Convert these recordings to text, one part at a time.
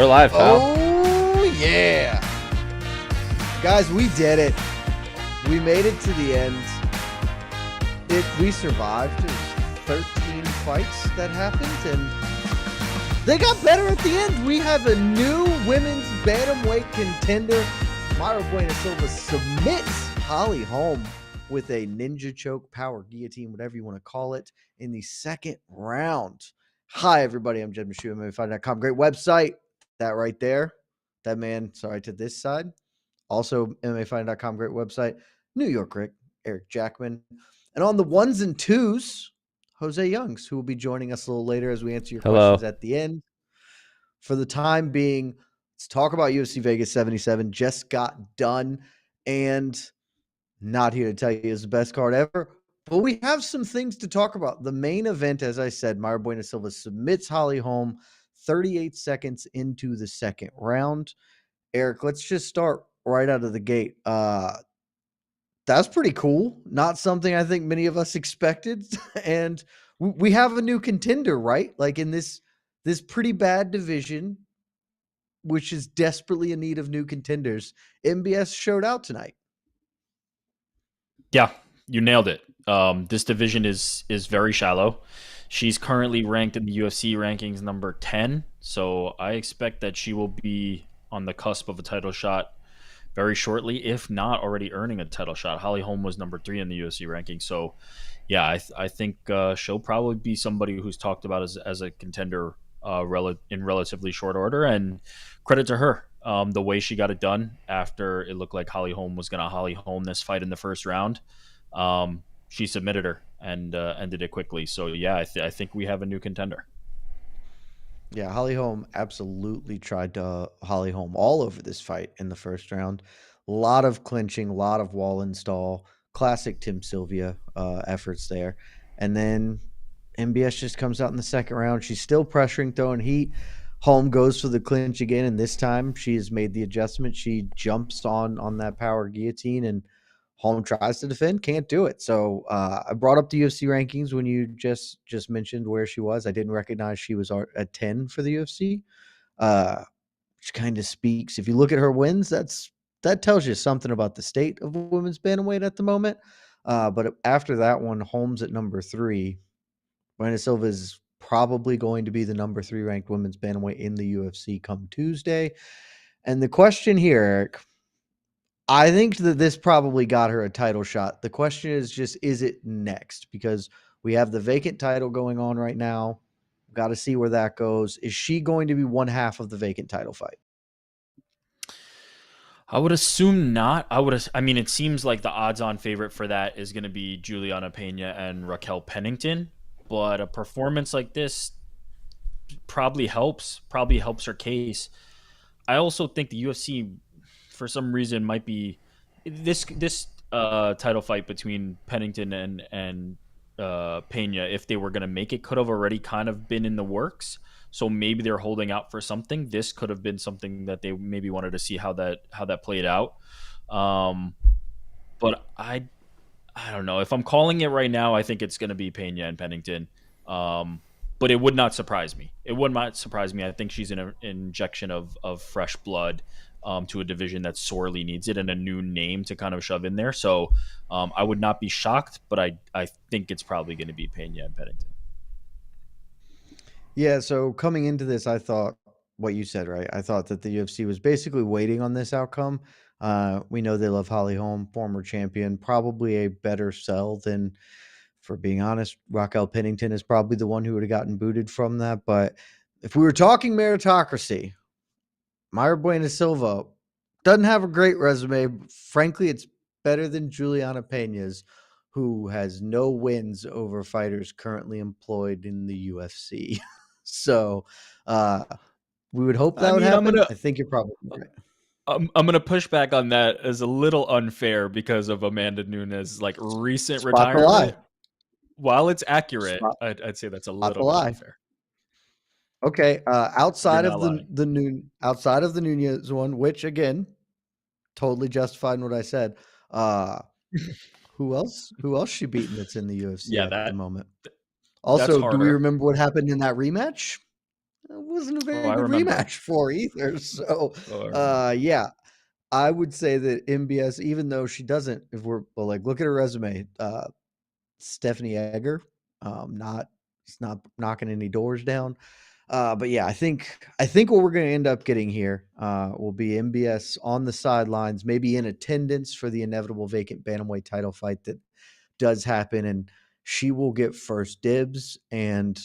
We're live, pal. Oh, yeah. Guys, we did it. We made it to the end. We survived. There's 13 fights that happened, and they got better at the end. We have a new women's bantamweight contender. Mayra Bueno Silva submits Holly Holm with a ninja choke, power guillotine, whatever you want to call it, in the second round. Hi, everybody. I'm Jed Meshew, MMA5.com. Great website. That right there. That man, sorry, to this side. Also, MMA5.com. Great website. New York Rick, Eric Jackman. And on the ones and twos, José Youngs, who will be joining us a little later as we answer your questions at the end. For the time being, let's talk about UFC Vegas 77. Just got done. And not here to tell you it's the best card ever, but we have some things to talk about. The main event, as I said, Mayra Bueno Silva submits Holly Holm 38 seconds into the second round. Eric, let's just start right out of the gate. That's pretty cool. Not something I think many of us expected. And we have a new contender, right? Like in this pretty bad division, which is desperately in need of new contenders. MBS showed out tonight. Yeah, you nailed it. This division is very shallow. She's currently ranked in the UFC rankings number 10, so I expect that she will be on the cusp of a title shot very shortly, if not already earning a title shot. Holly Holm was number 3 in the UFC ranking, so yeah, I think she'll probably be somebody who's talked about as a contender in relatively short order, and credit to her. The way she got it done after it looked like Holly Holm was going to Holly Holm this fight in the first round. She submitted her and ended it quickly. So, yeah, I think we have a new contender. Yeah, Holly Holm absolutely tried to Holly Holm all over this fight in the first round. A lot of clinching, a lot of wall install, classic Tim Sylvia efforts there. And then MBS just comes out in the second round. She's still pressuring, throwing heat. Holm goes for the clinch again, and this time she has made the adjustment. She jumps on that power guillotine, and Holm tries to defend, can't do it. So I brought up the UFC rankings when you just mentioned where she was. I didn't recognize she was at 10 for the UFC, which kind of speaks. If you look at her wins, that tells you something about the state of women's bantamweight at the moment. But after that one, Holm's at number 3. Bueno Silva is probably going to be the number 3 ranked women's bantamweight in the UFC come Tuesday. And the question here, Eric, I think that this probably got her a title shot. The question is just, is it next? Because we have the vacant title going on right now. Got to see where that goes. Is she going to be one half of the vacant title fight? I would assume not. I mean, it seems like the odds-on favorite for that is going to be Juliana Pena and Raquel Pennington. But a performance like this probably helps her case. I also think the UFC, for some reason, might be this title fight between Pennington and Pena. If they were going to make it, could have already kind of been in the works. So maybe they're holding out for something. This could have been something that they maybe wanted to see how that played out. But I don't know. If I'm calling it right now, I think it's going to be Pena and Pennington. But it would not surprise me. It would not surprise me. I think she's an injection of fresh blood to a division that sorely needs it, and a new name to kind of shove in there. So I would not be shocked, but I think it's probably going to be Pena and Pennington. Yeah, so coming into this, I thought what you said, right? I thought that the UFC was basically waiting on this outcome. We know they love Holly Holm, former champion, probably a better sell than, for being honest, Raquel Pennington is probably the one who would have gotten booted from that. But if we were talking meritocracy, Mayra Bueno Silva doesn't have a great resume. Frankly, it's better than Juliana Pena's, who has no wins over fighters currently employed in the UFC. So we would hope that would happen. I think you're probably right. I'm going to push back on that as a little unfair because of Amanda Nunes' like recent retirement. While it's accurate, I'd say that's a little bit unfair. Okay, outside of the Nunes one, which again, totally justified in what I said. Who else she beaten that's in the UFC at the moment? Also, do we remember what happened in that rematch? It wasn't a Oh, very I good remember. rematch for either. So, Oh, I remember. yeah, I would say that MBS, even though she doesn't, if we're well, like, look at her resume, Stephanie Egger, not it's not knocking any doors down. But yeah, I think what we're going to end up getting here will be MBS on the sidelines, maybe in attendance for the inevitable vacant bantamweight title fight that does happen, and she will get first dibs. And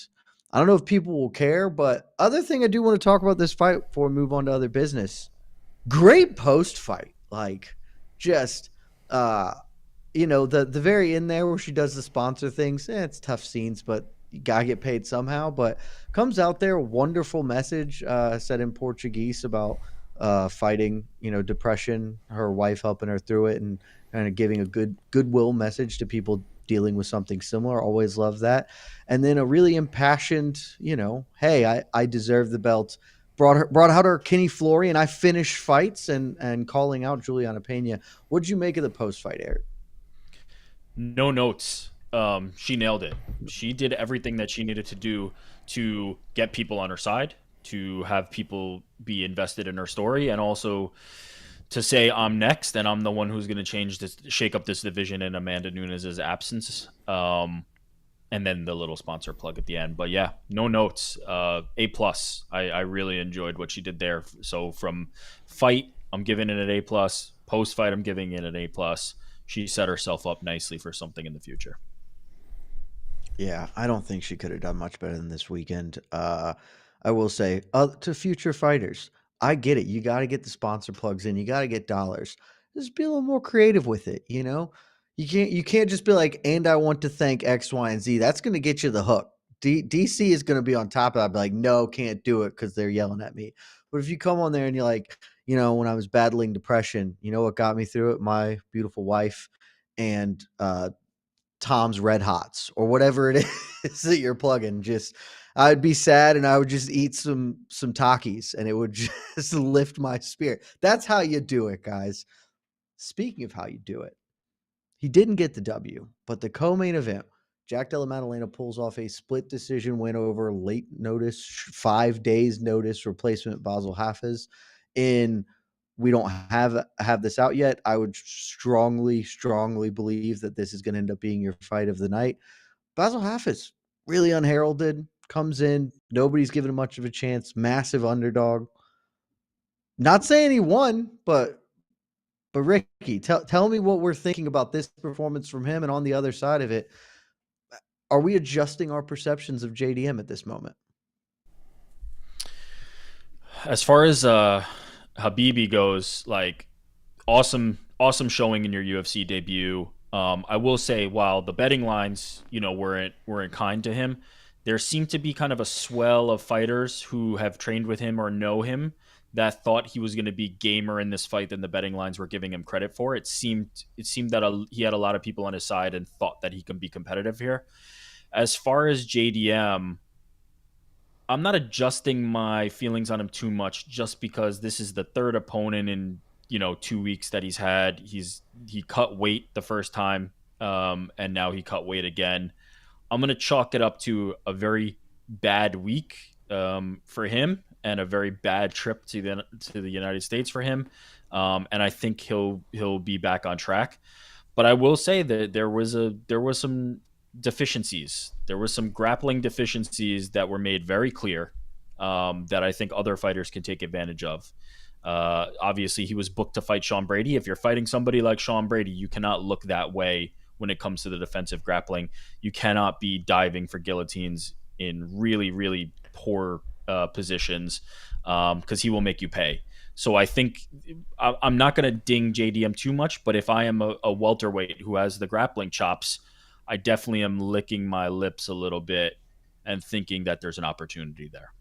I don't know if people will care, but other thing I do want to talk about this fight before we move on to other business. Great post fight, like just uh the very end there where she does the sponsor things. It's tough scenes, but you gotta get paid somehow. But comes out there, wonderful message said in Portuguese about fighting, depression. Her wife helping her through it, and kind of giving a goodwill message to people dealing with something similar. Always love that. And then a really impassioned, hey, I deserve the belt. Brought out her Kenny Flory, and I finished fights and calling out Juliana Pena. What did you make of the post fight, Eric? No notes. She nailed it. She did everything that she needed to do to get people on her side, to have people be invested in her story, and also to say I'm next and I'm the one who's going to shake up this division in Amanda Nunes' absence. And then the little sponsor plug at the end. But yeah, no notes. A plus. I really enjoyed what she did there. So from fight, I'm giving it an A plus. Post fight, I'm giving it an A plus. She set herself up nicely for something in the future. Yeah, I don't think she could have done much better than this weekend. I will say to future fighters, I get it. You got to get the sponsor plugs in. You got to get dollars. Just be a little more creative with it. You can't just be like, and I want to thank X, Y, and Z. That's going to get you the hook. DC is going to be on top of that. Be like, no, can't do it because they're yelling at me. But if you come on there and you're like, when I was battling depression, you know what got me through it? My beautiful wife and Tom's Red Hots or whatever it is that you're plugging. Just I'd be sad and I would just eat some Takis and it would just lift my spirit. That's how you do it, guys. Speaking of how you do it, he didn't get the W, but the co-main event, Jack Della Maddalena pulls off a split decision win over late notice, 5 days notice replacement Basel Hafez in we don't have this out yet. I would strongly, strongly believe that this is going to end up being your fight of the night. Basel Hafez, really unheralded, comes in. Nobody's given him much of a chance. Massive underdog. Not saying he won, but Ricky, tell me what we're thinking about this performance from him, and on the other side of it, are we adjusting our perceptions of JDM at this moment? As far as Habibi goes, like awesome showing in your UFC debut. I will say, while the betting lines, weren't kind to him, there seemed to be kind of a swell of fighters who have trained with him or know him that thought he was going to be gamer in this fight than the betting lines were giving him credit for. It seemed that he had a lot of people on his side and thought that he can be competitive here. As far as JDM, I'm not adjusting my feelings on him too much just because this is the third opponent in 2 weeks that he's had. He cut weight the first time, and now he cut weight again. I'm gonna chalk it up to a very bad week for him and a very bad trip to the United States for him. And I think he'll be back on track. But I will say that there was some deficiencies. There was some grappling deficiencies that were made very clear, that I think other fighters can take advantage of. Obviously, he was booked to fight Sean Brady. If you're fighting somebody like Sean Brady, you cannot look that way when it comes to the defensive grappling. You cannot be diving for guillotines in really, really poor positions, because he will make you pay. So I think I'm not going to ding JDM too much, but if I am a welterweight who has the grappling chops, I definitely am licking my lips a little bit and thinking that there's an opportunity there.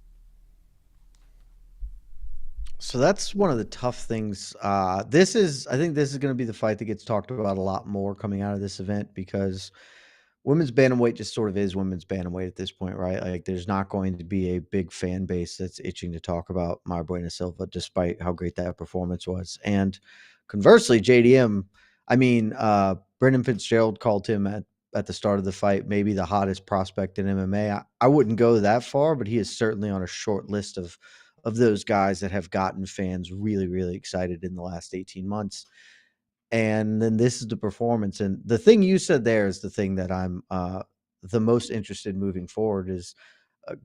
So that's one of the tough things. I think this is going to be the fight that gets talked about a lot more coming out of this event because women's bantamweight just sort of is women's bantamweight at this point, right? Like, there's not going to be a big fan base that's itching to talk about Mayra Bueno Silva, despite how great that performance was. And conversely, JDM, I mean, Brendan Fitzgerald called him at the start of the fight, maybe the hottest prospect in MMA. I wouldn't go that far, but he is certainly on a short list of those guys that have gotten fans really, really excited in the last 18 months. And then this is the performance. And the thing you said there is the thing that I'm the most interested in moving forward is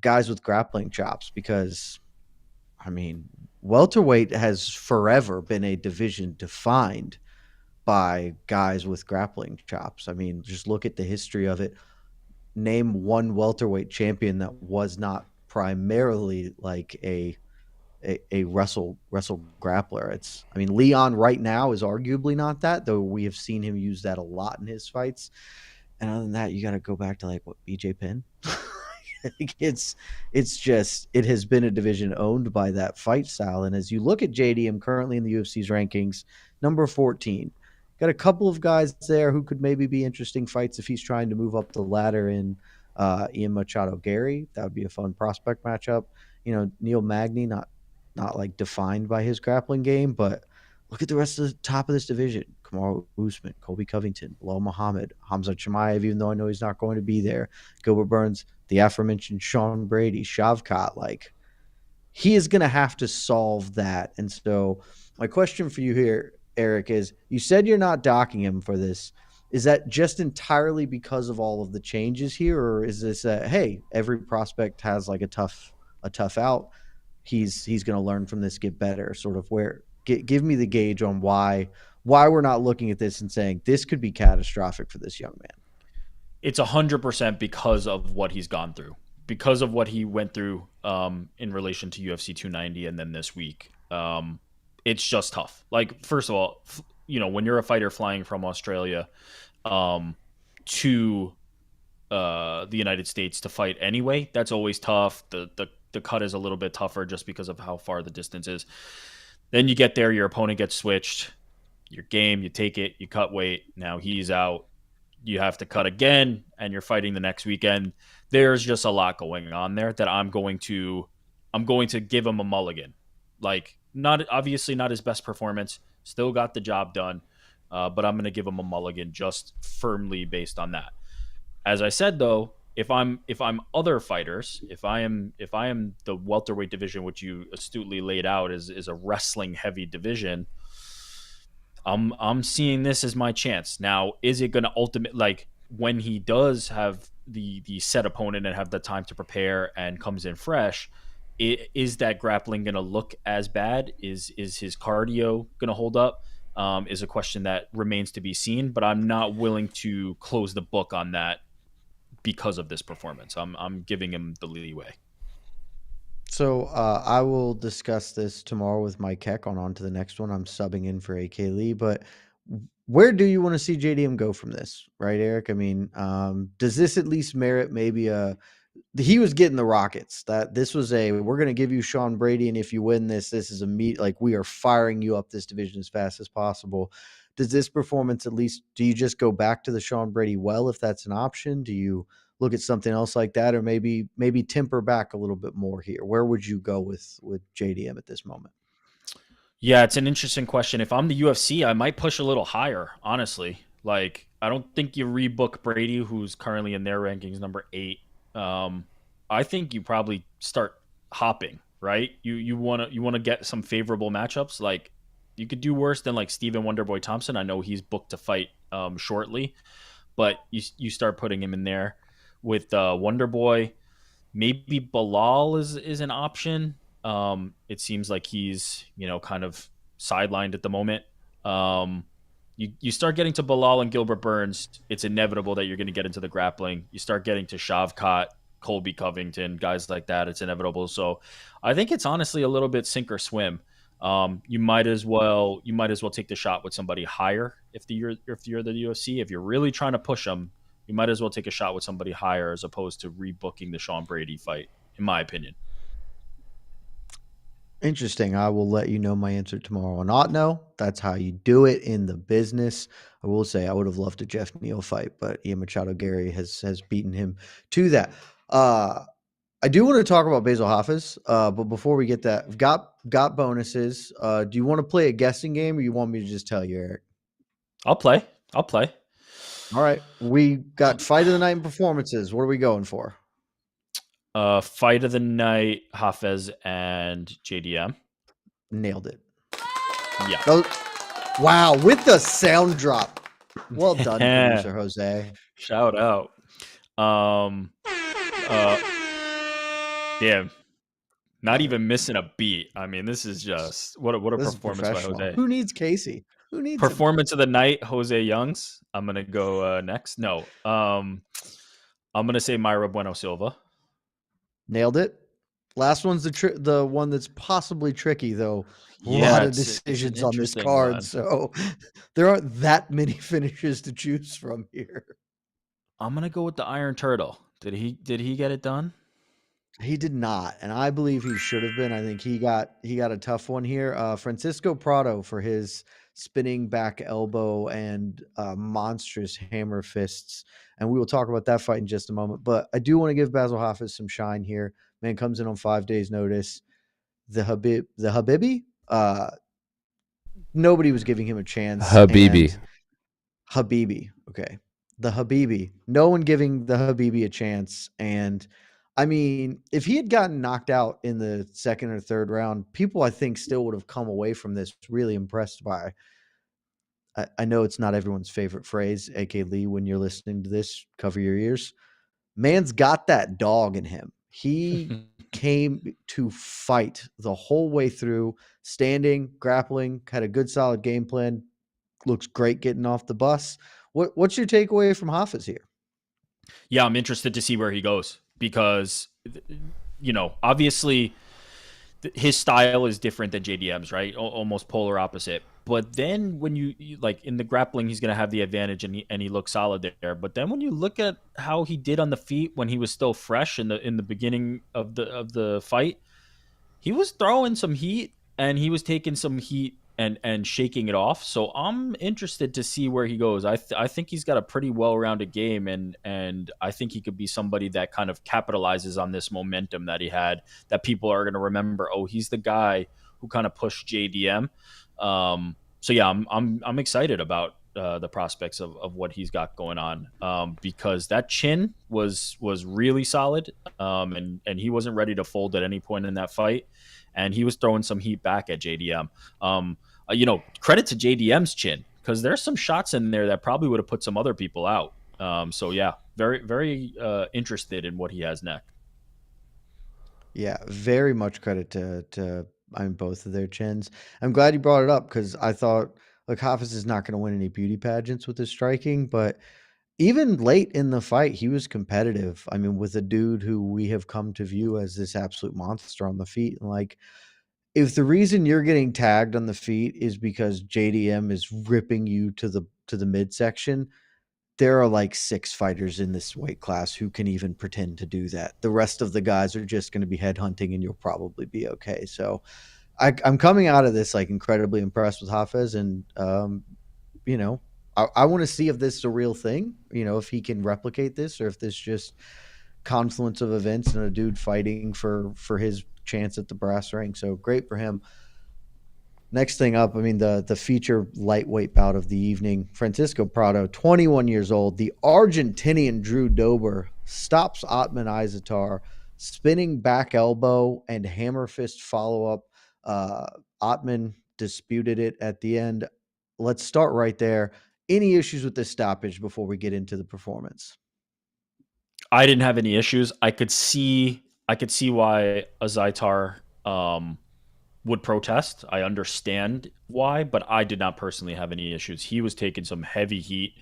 guys with grappling chops, because I mean, welterweight has forever been a division defined by guys with grappling chops. I mean, just look at the history of it. Name one welterweight champion that was not primarily like a wrestle grappler. It's, I mean, Leon right now is arguably not that, though we have seen him use that a lot in his fights. And other than that, you got to go back to like what, BJ Penn. It's just, it has been a division owned by that fight style. And as you look at JDM currently in the UFC's rankings, number 14, got a couple of guys there who could maybe be interesting fights if he's trying to move up the ladder in Ian Machado Gary. That would be a fun prospect matchup. You know, Neil Magny, not like defined by his grappling game, but look at the rest of the top of this division. Kamaru Usman, Colby Covington, Bilal Muhammad, Hamza Chimaev, even though I know he's not going to be there, Gilbert Burns, the aforementioned Sean Brady, Shavkat. Like, he is going to have to solve that. And so my question for you here, Eric, is you said you're not docking him for this. Is that just entirely because of all of the changes here, or is this hey, every prospect has like a tough out? He's going to learn from this, get better. Sort of where give me the gauge on why we're not looking at this and saying this could be catastrophic for this young man. It's 100% because of what he's gone through, because of what he went through in relation to UFC 290, and then this week. It's just tough. Like, first of all, you know, when you're a fighter flying from Australia to the United States to fight anyway, that's always tough. The cut is a little bit tougher just because of how far the distance is. Then you get there, your opponent gets switched, your game, you take it, you cut weight. Now he's out. You have to cut again, and you're fighting the next weekend. There's just a lot going on there that I'm going to give him a mulligan. Like, not obviously not his best performance, still got the job done, but I'm going to give him a mulligan just firmly based on that. As I said though, if I'm other fighters, if I am the welterweight division, which you astutely laid out is a wrestling heavy division, I'm seeing this as my chance. Now, is it going to ultimately, like, when he does have the set opponent and have the time to prepare and comes in fresh, is that grappling going to look as bad? Is his cardio going to hold up? Is a question that remains to be seen, but I'm not willing to close the book on that because of this performance. I'm giving him the leeway. So I will discuss this tomorrow with Mike Heck on to the next one. I'm subbing in for AK Lee, but where do you want to see JDM go from this, right, Eric? I mean, does this at least merit maybe he was getting the Rockets. That this was we're going to give you Sean Brady, and if you win this is a meet. Like, we are firing you up this division as fast as possible. Does this performance at least? Do you just go back to the Sean Brady well if that's an option? Do you look at something else like that, or maybe temper back a little bit more here? Where would you go with JDM at this moment? Yeah, it's an interesting question. If I'm the UFC, I might push a little higher, honestly. Like, I don't think you rebook Brady, who's currently in their rankings number 8. I think you probably start hopping, right? You want to get some favorable matchups. Like, you could do worse than like Steven Wonderboy Thompson. I know he's booked to fight shortly, but you start putting him in there with Wonderboy. Maybe Bilal is an option. It seems like he's, kind of sidelined at the moment. You start getting to Bilal and Gilbert Burns, it's inevitable that you're going to get into the grappling. You start getting to Shavkat, Colby Covington, guys like that, it's inevitable. So I think it's honestly a little bit sink or swim. You might as well take the shot with somebody higher if you're the UFC. If you're really trying to push them, you might as well take a shot with somebody higher as opposed to rebooking the Sean Brady fight, in my opinion. Interesting. I will let you know my answer tomorrow. Not know. That's how you do it in the business. I will say I would have loved a Jeff Neal fight, but Ian Machado Gary has beaten him to that. I do want to talk about Basil Hafiz, but before we get that, we've got bonuses. Do you want to play a guessing game, or you want me to just tell you, Eric? I'll play. All right. We got fight of the night and performances. What are we going for? Fight of the night, Hafez and JDM. Nailed it. Yeah. Oh, wow. With the sound drop. Well done, producer Jose. Shout out. Um, uh, Damn, not even missing a beat. I mean, this is just what a This is performance by professional. Jose. Who needs Casey? Who needs him? Performance of the night, Jose Youngs. I'm gonna go next. No, I'm gonna say Mayra Bueno Silva. Nailed it. Last one's the one that's possibly tricky, though. A Yeah, lot of it's an decisions on this interesting card, one. so there aren't that many finishes to choose from here. I'm gonna go with the Iron Turtle. Did he get it done? He did not, and I believe he should have been. I think he got a tough one here. Francisco Prado for his spinning back elbow and monstrous hammer fists, and we will talk about that fight in just a moment. But I do want to give Basil Hafiz some shine here. Man comes in on 5 days' notice. The Habibi, nobody was giving him a chance, Habibi. and Habibi. Okay. The Habibi. No one giving the Habibi a chance. And I mean, if he had gotten knocked out in the second or third round, people I think still would have come away from this really impressed by. I know it's not everyone's favorite phrase, AK Lee, when you're listening to this, cover your ears. Man's got that dog in him. He came to fight the whole way through, standing, grappling, had a good solid game plan, looks great getting off the bus. What's your takeaway from Hafiz here? Yeah, I'm interested to see where he goes because, obviously his style is different than JDM's, right? Almost polar opposite. But then when you like in the grappling, he's going to have the advantage, and he looks solid there. But then when you look at how he did on the feet when he was still fresh in the beginning of the fight, he was throwing some heat and he was taking some heat and shaking it off. So I'm interested to see where he goes. I think he's got a pretty well-rounded game, and I think he could be somebody that kind of capitalizes on this momentum that he had, that people are going to remember, oh, he's the guy who kind of pushed JDM. So yeah, I'm excited about the prospects of what he's got going on, because that chin was really solid, and he wasn't ready to fold at any point in that fight, and he was throwing some heat back at JDM. Credit to JDM's chin, because there's some shots in there that probably would have put some other people out. So yeah, very very interested in what he has next. Yeah, very much credit to I mean both of their chins. I'm glad you brought it up because I thought like Hafiz is not going to win any beauty pageants with his striking, but even late in the fight, he was competitive. I mean, with a dude who we have come to view as this absolute monster on the feet, and like if the reason you're getting tagged on the feet is because JDM is ripping you to the midsection, there are like 6 fighters in this weight class who can even pretend to do that. The rest of the guys are just going to be headhunting, and you'll probably be okay. So I'm coming out of this like incredibly impressed with Hafez, and you know, I want to see if this is a real thing. You know, if he can replicate this, or if this just confluence of events and a dude fighting for his chance at the brass ring. So great for him. Next thing up, I mean, the feature lightweight bout of the evening, Francisco Prado, 21 years old, the Argentinian Drew Dober stops Otman Izatar, spinning back elbow and hammer fist follow up. Otman disputed it at the end. Let's start right there. Any issues with this stoppage before we get into the performance? I didn't have any issues. I could see why Azaitar would protest. I understand why, but I did not personally have any issues. He was taking some heavy heat,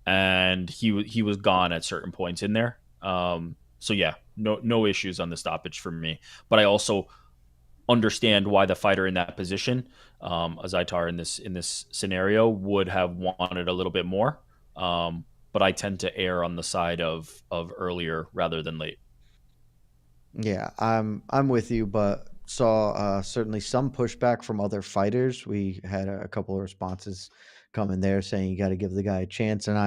and he was gone at certain points in there. So yeah, no issues on the stoppage for me. But I also understand why the fighter in that position, Azaitar in this scenario, would have wanted a little bit more. But I tend to err on the side of earlier rather than late. Yeah, I'm with you, but saw certainly some pushback from other fighters. We had a couple of responses come in there saying you got to give the guy a chance, and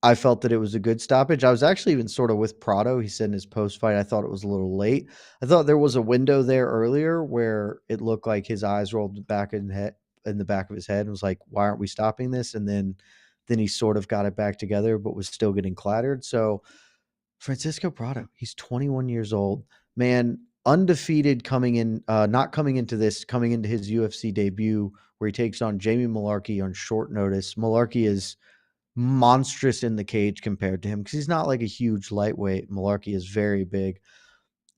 I felt that it was a good stoppage. I was actually even sort of with Prado. He said in his post fight, I thought it was a little late. I thought there was a window there earlier where it looked like his eyes rolled back in the back of his head and was like, why aren't we stopping this? And then then he sort of got it back together, but was still getting clattered. So Francisco Prado, he's 21 years old, man, undefeated coming in, not coming into this, coming into his UFC debut where he takes on Jamie Malarkey on short notice. Malarkey is monstrous in the cage compared to him because he's not like a huge lightweight. Malarkey is very big.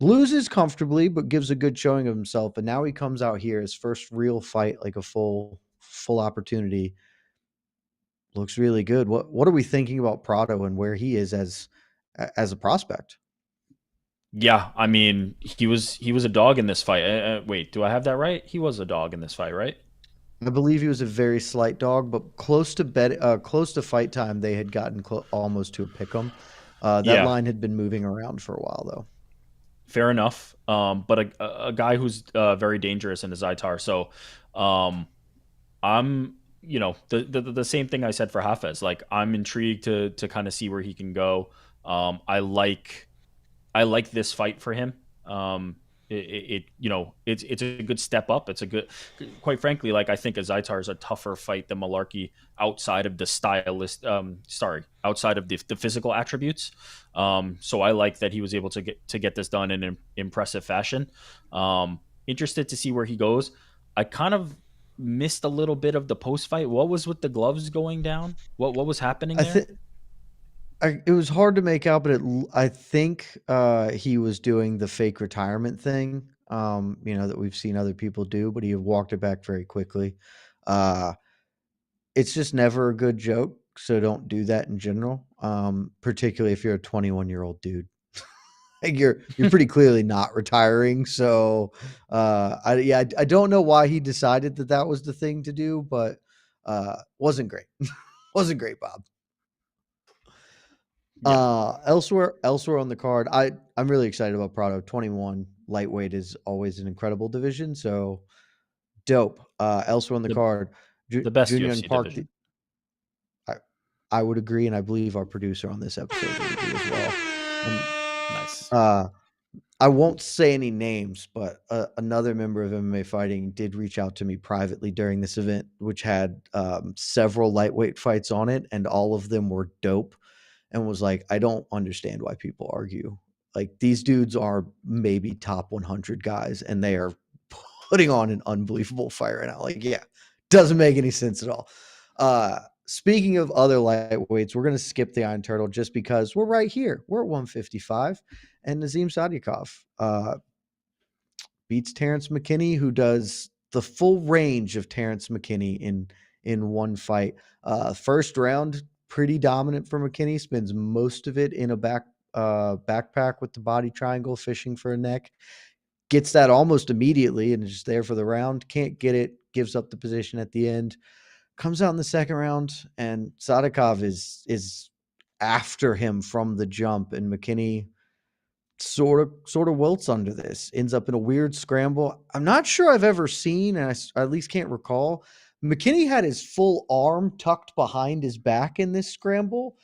Loses comfortably, but gives a good showing of himself. And now he comes out here, his first real fight, like a full opportunity. Looks really good. What are we thinking about Prado and where he is as a prospect? Yeah, I mean, he was a dog in this fight. Wait, do I have that right? He was a dog in this fight, right? I believe he was a very slight dog, but close to fight time, they had gotten almost to a pick 'em. That Yeah, line had been moving around for a while, though. fair enough. But a guy who's very dangerous in the Zaitar. So, um, I'm the same thing I said for Hafez. Like I'm intrigued to kind of see where he can go. I like this fight for him. It's a good step up. It's a good, quite frankly, like I think a Zaitar is a tougher fight than Malarkey outside of the outside of the physical attributes. So I like that he was able to get this done in an impressive fashion. Interested to see where he goes. I kind of missed a little bit of the post fight. What was with the gloves going down? What was happening I there? think it was hard to make out, but I think he was doing the fake retirement thing, that we've seen other people do, but he walked it back very quickly. Uh, it's just never a good joke, so don't do that in general, particularly if you're a 21-year-old dude. Like you're pretty clearly not retiring, so I don't know why he decided that that was the thing to do, but wasn't great. Wasn't great, Bob. Yeah, Elsewhere on the card, I'm really excited about Prado. 21 lightweight is always an incredible division, so dope. Elsewhere on the the card, the best Junyon UFC Park. division. I, I would agree, and I believe our producer on this episode would agree as well. And Nice. uh, I won't say any names, but another member of MMA Fighting did reach out to me privately during this event, which had several lightweight fights on it, and all of them were dope. And was like, I don't understand why people argue. Like these dudes are maybe top 100 guys, and they are putting on an unbelievable fight right now. Like, yeah, doesn't make any sense at all. Speaking of other lightweights, we're gonna skip the Iron Turtle just because we're right here. We're at 155, and Nazim Sadykhov beats Terrence McKinney, who does the full range of Terrence McKinney in one fight. First round, pretty dominant for McKinney. Spends most of it in a backpack with the body triangle, fishing for a neck. Gets that almost immediately and is just there for the round. Can't get it. Gives up the position at the end. Comes out in the second round, and Sadikov is after him from the jump, and McKinney sort of wilts under this, ends up in a weird scramble. I'm not sure I've ever seen, and I at least can't recall. McKinney had his full arm tucked behind his back in this scramble,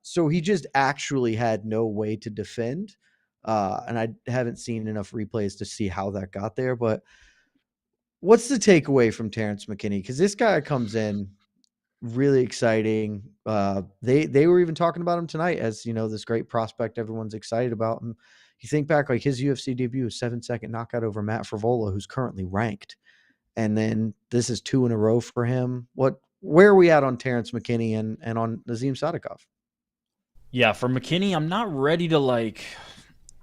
so he just actually had no way to defend. And I haven't seen enough replays to see how that got there. But what's the takeaway from Terrence McKinney? Because this guy comes in really exciting. They were even talking about him tonight as this great prospect everyone's excited about. And you think back, like his UFC debut, 7-second knockout over Matt Frevola, who's currently ranked, and then this is 2 in a row for him. Where are we at on Terrence McKinney and on Nazim Sadykhov? Yeah, for McKinney, I'm not ready to like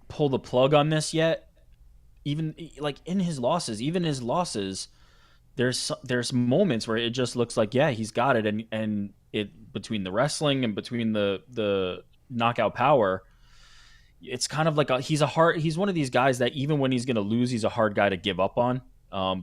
pull the plug on this yet. Even like in his losses, there's moments where it just looks like yeah he's got it, and it between the wrestling and between the knockout power, it's kind of like he's one of these guys that even when he's going to lose, he's a hard guy to give up on,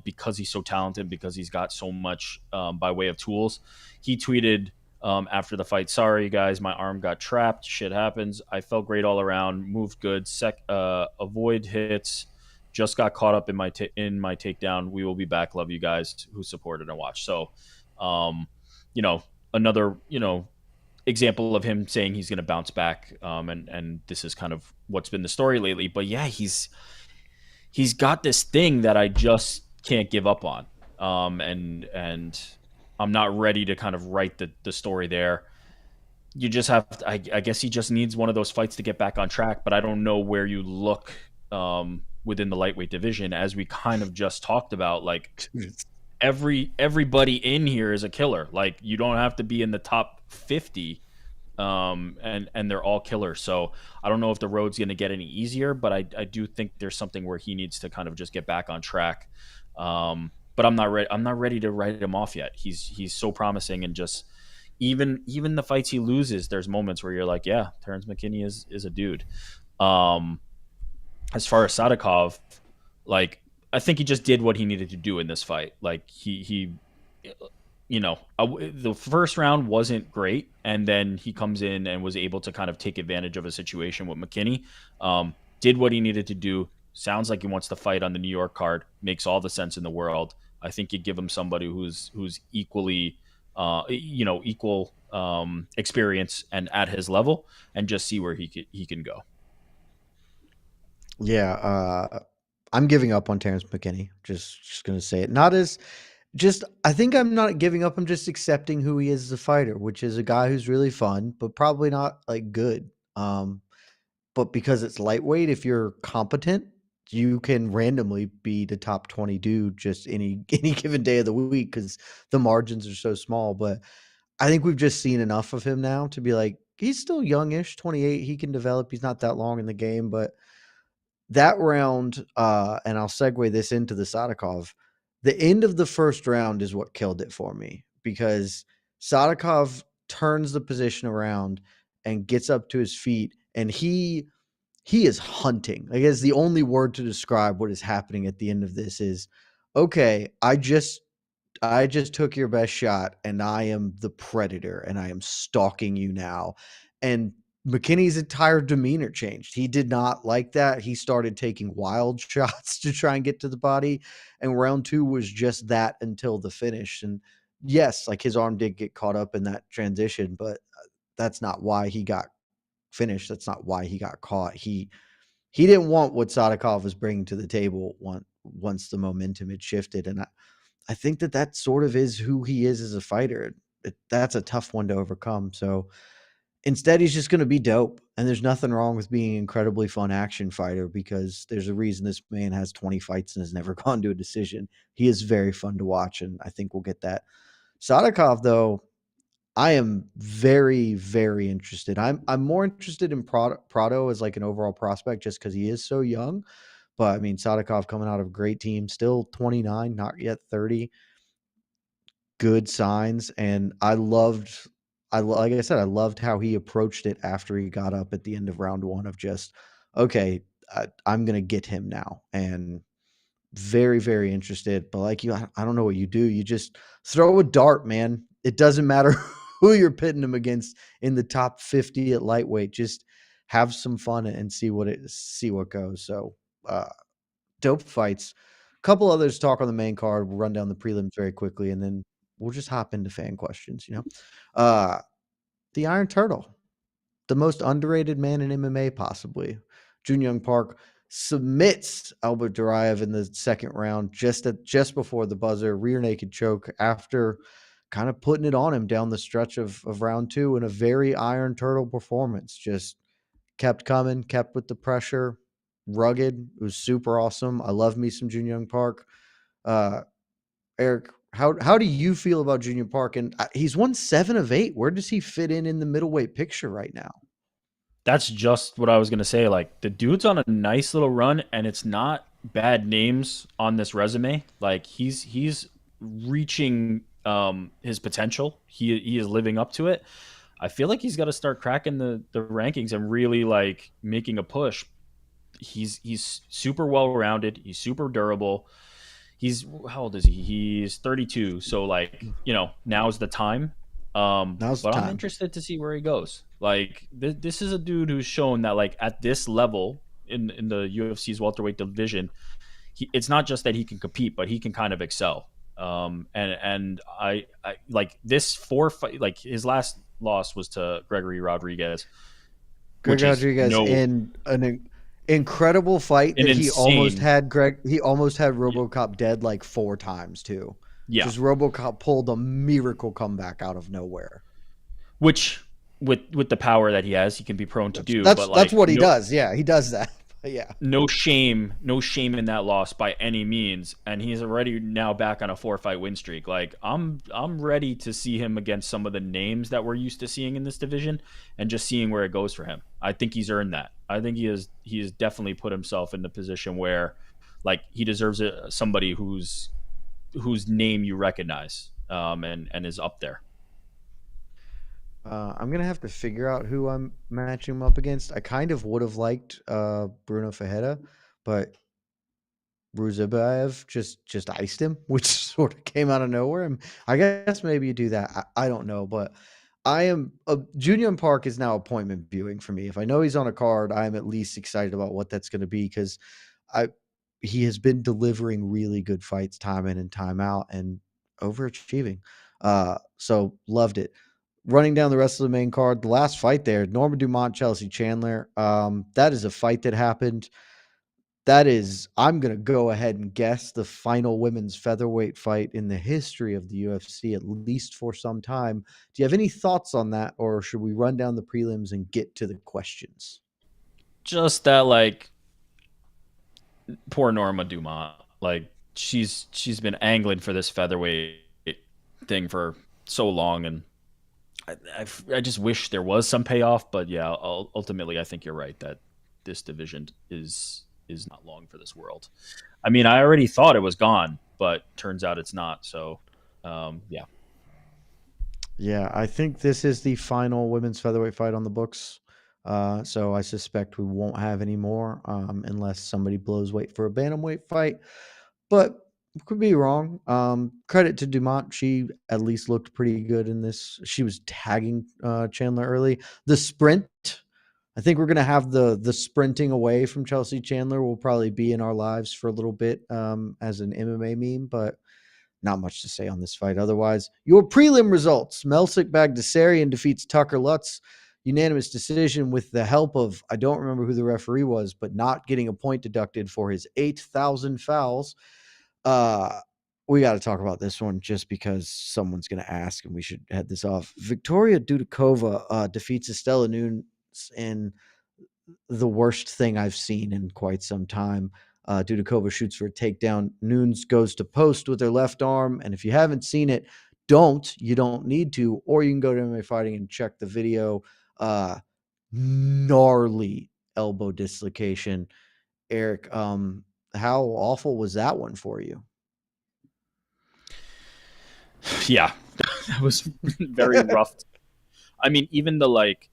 because he's so talented, because he's got so much by way of tools. He tweeted after the fight, "Sorry guys, my arm got trapped. Shit happens. I felt great all around. Moved good. Avoid hits. Just got caught up in my takedown. We will be back. Love you guys who supported and watched." So, um, another example of him saying he's going to bounce back. And this is kind of what's been the story lately. But yeah, he's got this thing that I just can't give up on. And I'm not ready to kind of write the story there. You just have, I guess he just needs one of those fights to get back on track. But I don't know where you look within the lightweight division, as we kind of just talked about. Like everybody in here is a killer. Like you don't have to be in the top 50, and they're all killers. So I don't know if the road's going to get any easier, but I do think there's something where he needs to kind of just get back on track. But I'm not ready. I'm not ready to write him off yet. He's so promising, and just even the fights he loses, there's moments where you're like, yeah, Terrence McKinney is a dude. Um, as far as Sadikov, like I think he just did what he needed to do in this fight. Like he the first round wasn't great, and then he comes in and was able to kind of take advantage of a situation with McKinney. Did what he needed to do. Sounds like he wants to fight on the New York card. Makes all the sense in the world. I think you give him somebody who's equally, equal experience and at his level, and just see where he can go. Yeah, I'm giving up on Terrence McKinney. Just gonna say it. Not as just I think I'm not giving up. I'm just accepting who he is as a fighter, which is a guy who's really fun, but probably not like good. But because it's lightweight, if you're competent, you can randomly be the top 20 dude just any given day of the week because the margins are so small. But I think we've just seen enough of him now to be like, he's still youngish, 28. He can develop. He's not that long in the game, but that round, and I'll segue this into the Sadikov. The end of the first round is what killed it for me because Sadikov turns the position around and gets up to his feet, and he is hunting. I guess the only word to describe what is happening at the end of this is, okay, I just took your best shot and I am the predator and I am stalking you now. And McKinney's entire demeanor changed. He did not like that. He started taking wild shots to try and get to the body. And round two was just that until the finish. And yes, like his arm did get caught up in that transition, but that's not why he got finished. That's not why he got caught. He didn't want what Sadikov was bringing to the table once the momentum had shifted. And I think that sort of is who he is as a fighter. That's a tough one to overcome. So instead, he's just going to be dope. And there's nothing wrong with being an incredibly fun action fighter because there's a reason this man has 20 fights and has never gone to a decision. He is very fun to watch, and I think we'll get that. Sadikov, though, I am very, very interested. I'm more interested in Prado as like an overall prospect just because he is so young. But I mean, Sadikov coming out of a great team, still 29, not yet 30. Good signs, and like I said, I loved how he approached it after he got up at the end of round one of just, okay, I'm gonna get him now, and very, very interested. But like you, I don't know what you do. You just throw a dart, man. It doesn't matter who you're pitting him against in the top 50 at lightweight. Just have some fun and see what goes. So dope fights. Couple others talk on the main card. We'll run down the prelims very quickly, and then we'll just hop into fan questions. Uh, the Iron Turtle, the most underrated man in MMA, possibly. Jun Young Park submits Albert Duraev in the second round, just before the buzzer, rear naked choke after kind of putting it on him down the stretch of round two in a very Iron Turtle performance. Just kept coming, kept with the pressure, rugged. It was super awesome. I love me some Jun Young Park. Uh, Eric, how do you feel about Junior Park? And he's won 7 of 8. Where does he fit in the middleweight picture right now? That's just what I was gonna say. Like the dude's on a nice little run, and it's not bad names on this resume. Like he's reaching his potential. He is living up to it. I feel like he's got to start cracking the rankings and really like making a push. He's super well rounded. He's super durable. He's how old is he? He's 32. So like now's the time. Now's the But I'm time. interested to see where he goes. Like this is a dude who's shown that like at this level in the UFC's welterweight division, it's not just that he can compete, but he can kind of excel. And I like this four fight. Like his last loss was to Gregory Rodriguez, Greg which is Rodriguez in an incredible fight an that he almost insane. had RoboCop dead like 4 times too. Yeah, Just RoboCop pulled a miracle comeback out of nowhere. which with the power that he has, he can be prone to That's do. that's But that's like what he does. Yeah, he does that. But yeah. no shame in that loss by any means, and he's already now back on a 4-fight win streak. Like I'm ready to see him against some of the names that we're used to seeing in this division, and just seeing where it goes for him. I think he's earned that. I think he has definitely put himself in the position where, like, he deserves somebody whose name you recognize, and is up there. I'm gonna have to figure out who I'm matching him up against. I kind of would have liked Bruno Fajeda, but Ruzibaev just iced him, which sort of came out of nowhere. And I guess maybe you do that. I don't know, but I am Junior Park is now appointment viewing for me. If I know he's on a card, I am at least excited about what that's going to be because I he has been delivering really good fights time in and time out and overachieving. So loved it. Running down the rest of the main card, the last fight there, Norma Dumont, Chelsea Chandler. That is a fight that happened. That is, I'm going to go ahead and guess the final women's featherweight fight in the history of the UFC, at least for some time. Do you have any thoughts on that, or should we run down the prelims and get to the questions? Just that, like, poor Norma Dumont. Like, she's been angling for this featherweight thing for so long, and I just wish there was some payoff. But yeah, ultimately, I think you're right that this division is not long for this world. I mean, I already thought it was gone, but turns out it's not. So, yeah. Yeah, I think this is the final women's featherweight fight on the books. So I suspect we won't have any more unless somebody blows weight for a bantamweight fight. But could be wrong. Credit to Dumont. She at least looked pretty good in this. She was tagging Chandler early. The sprint, I think we're gonna have the sprinting away from Chelsea Chandler will probably be in our lives for a little bit as an MMA meme, but not much to say on this fight. Otherwise, your prelim results: Melsik Bagdasarian defeats Tucker Lutz, unanimous decision with the help of, I don't remember who the referee was, but not getting a point deducted for his 8,000 fouls. Uh, we got to talk about this one just because someone's going to ask, and we should head this off. Victoria Dudikova defeats Estella Nunes in the worst thing I've seen in quite some time. Dudikova shoots for a takedown. Nunes goes to post with her left arm, and if you haven't seen it, don't. You don't need to, or you can go to MMA Fighting and check the video. Gnarly elbow dislocation. Eric, how awful was that one for you? Yeah, that was very rough. I mean, even the, like,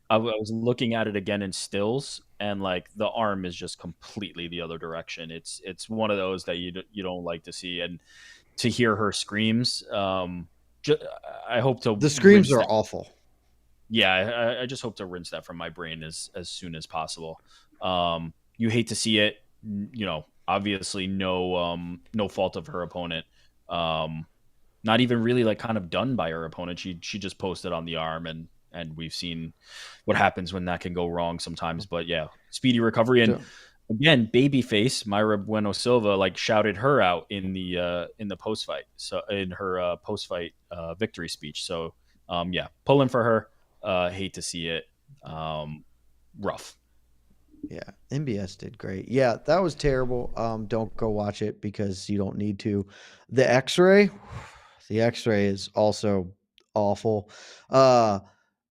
I was looking at it again in stills, and like the arm is just completely the other direction. It's one of those that you don't like to see, and to hear her screams. Ju- I hope to The screams rinse are that. awful. Yeah, I just hope to rinse that from my brain as soon as possible. You hate to see it. Obviously, no fault of her opponent. Um, Not even really, like, kind of done by her opponent. She just posted on the arm, and we've seen what happens when that can go wrong sometimes. But yeah, speedy recovery. And again, babyface Mayra Bueno Silva, like, shouted her out in the post fight, so in her post fight victory speech. So yeah, pulling for her. Hate to see it. Rough. Yeah, MBS did great. Yeah, that was terrible. Don't go watch it because you don't need to. The X-ray, the X-ray is also awful. Uh,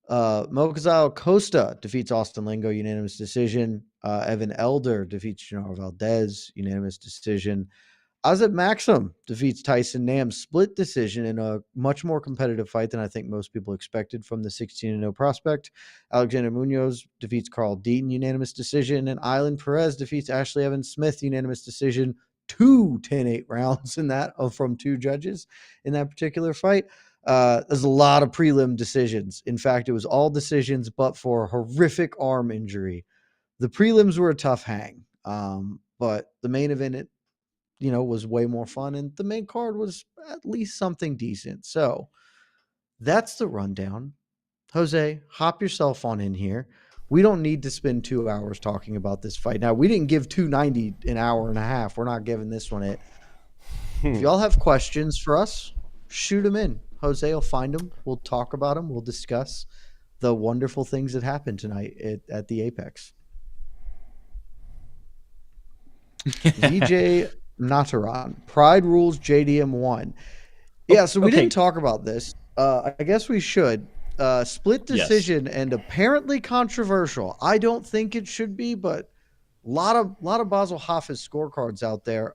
Mokazao Costa defeats Austin Lingo, unanimous decision. Evan Elder defeats Genaro Valdez, unanimous decision. Azat Maxim defeats Tyson Nam, split decision in a much more competitive fight than I think most people expected from the 16-0 prospect. Alexander Munoz defeats Carl Deaton, unanimous decision, and Island Perez defeats Ashley Evans Smith, unanimous decision. 10-8 rounds in that from two judges in that particular fight. There's a lot of prelim decisions. In fact, it was all decisions, but for a horrific arm injury. The prelims were a tough hang, but the main event, was way more fun, and the main card was at least something decent. So that's the rundown. Jose, hop yourself on in here. We don't need to spend 2 hours talking about this fight. Now, we didn't give 290 an hour and a half. We're not giving this one it. If y'all have questions for us, shoot them in. Jose will find them. We'll talk about them. We'll discuss the wonderful things that happened tonight at the Apex. VJ Nataran. Pride rules JDM 1. Yeah, so we didn't talk about this. I guess we should. Split decision and apparently controversial. I don't think it should be, but a lot of Basel Hafiz scorecards out there.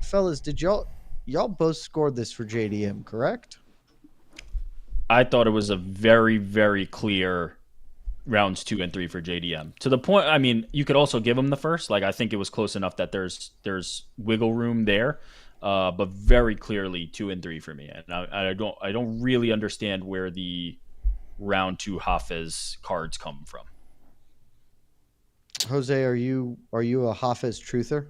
Fellas, did y'all both scored this for JDM, correct? I thought it was a very, very clear rounds 2 and 3 for JDM. To the point, I mean, you could also give him the first. Like, I think it was close enough that there's wiggle room there, but very clearly 2 and 3 for me. And I don't really understand where the round 2 Hafiz cards come from. Jose, are you a Hafiz truther?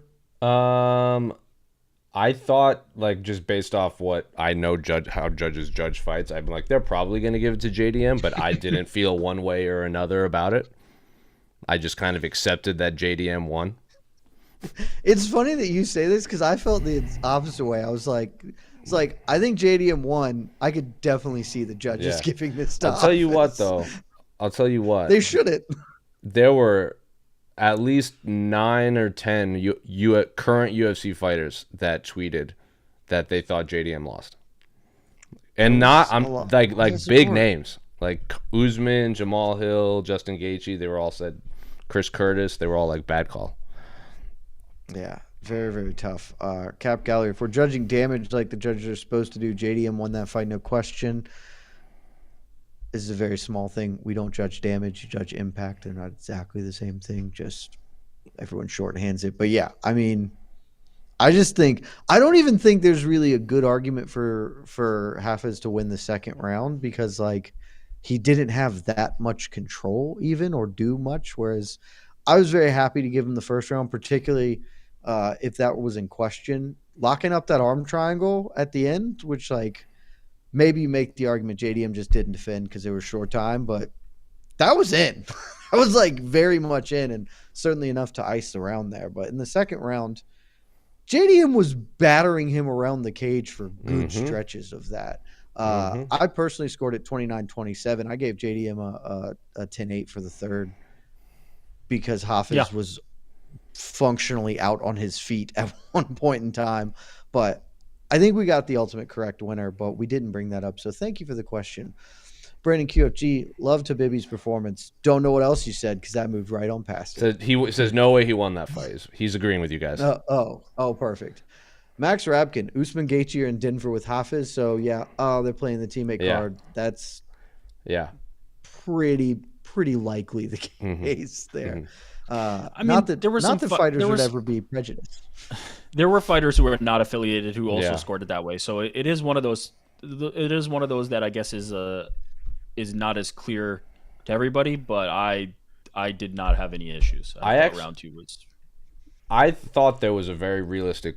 I thought, like, just based off what I know how judges judge fights, I'm like, they're probably going to give it to JDM, but I didn't feel one way or another about it. I just kind of accepted that JDM won. It's funny that you say this because I felt the opposite way. I was like, I think JDM won. I could definitely see the judges giving this to I'll tell you what, though. I'll tell you what. They shouldn't. There were at least 9 or 10 current UFC fighters that tweeted that they thought JDM lost, and like big names like Usman, Jamal Hill, Justin Gaethje. They were all said. Chris Curtis. They were all like bad call. Yeah, very, very tough. Cap Gallery. If we're judging damage like the judges are supposed to do, JDM won that fight, no question. This is a very small thing. We don't judge damage. You judge impact. They're not exactly the same thing. Just everyone shorthands it. But yeah, I mean, I don't even think there's really a good argument for Hafiz to win the second round because like he didn't have that much control even or do much. Whereas I was very happy to give him the first round, particularly if that was in question. Locking up that arm triangle at the end, which like maybe you make the argument JDM just didn't defend because it was short time, but that was in. I was like very much in and certainly enough to ice the round there. But in the second round, JDM was battering him around the cage for good stretches of that. I personally scored it 29-27. I gave JDM a 10-8 for the third because Hafiz was functionally out on his feet at one point in time. But I think we got the ultimate correct winner, but we didn't bring that up. So thank you for the question. Brandon QFG, love Tabibbi's performance. Don't know what else you said because that moved right on past it. So he says no way he won that fight. He's agreeing with you guys. Perfect. Max Rabkin, Usman Gaethje are in Denver with Hafiz. So yeah, they're playing the teammate card. That's pretty likely the case there. I mean, not that fighters would ever be prejudiced. There were fighters who were not affiliated who also scored it that way. So it is one of those. It is one of those that I guess is not as clear to everybody. But I did not have any issues. Round 2 was. I thought there was a very realistic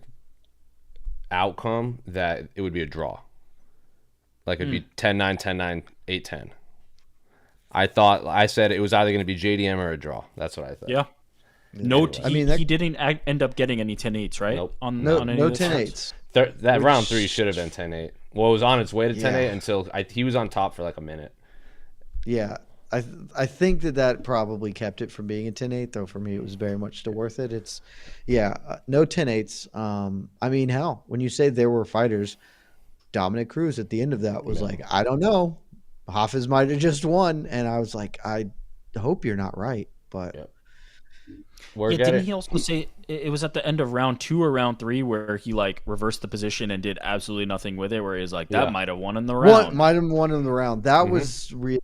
outcome that it would be a draw. Like it'd be 10-9, 10-9, 8-10. I said it was either going to be JDM or a draw. That's what I thought. Yeah. He didn't end up getting any 10-8s, right? Nope. No 10-8s. That round 3 should have been 10-8. Well, it was on its way to 10-8 until he was on top for like a minute. Yeah. I think that probably kept it from being a 10-8, though for me it was very much still worth it. It's no 10-8s. I mean, hell, when you say there were fighters, Dominic Cruz at the end of that was like, I don't know. Hafiz might have just won, and I was like, I hope you're not right, but didn't he also say it was at the end of round 2 or round 3 where he like reversed the position and did absolutely nothing with it, where he's like that might have won in the round. Might have won in the round. That was really.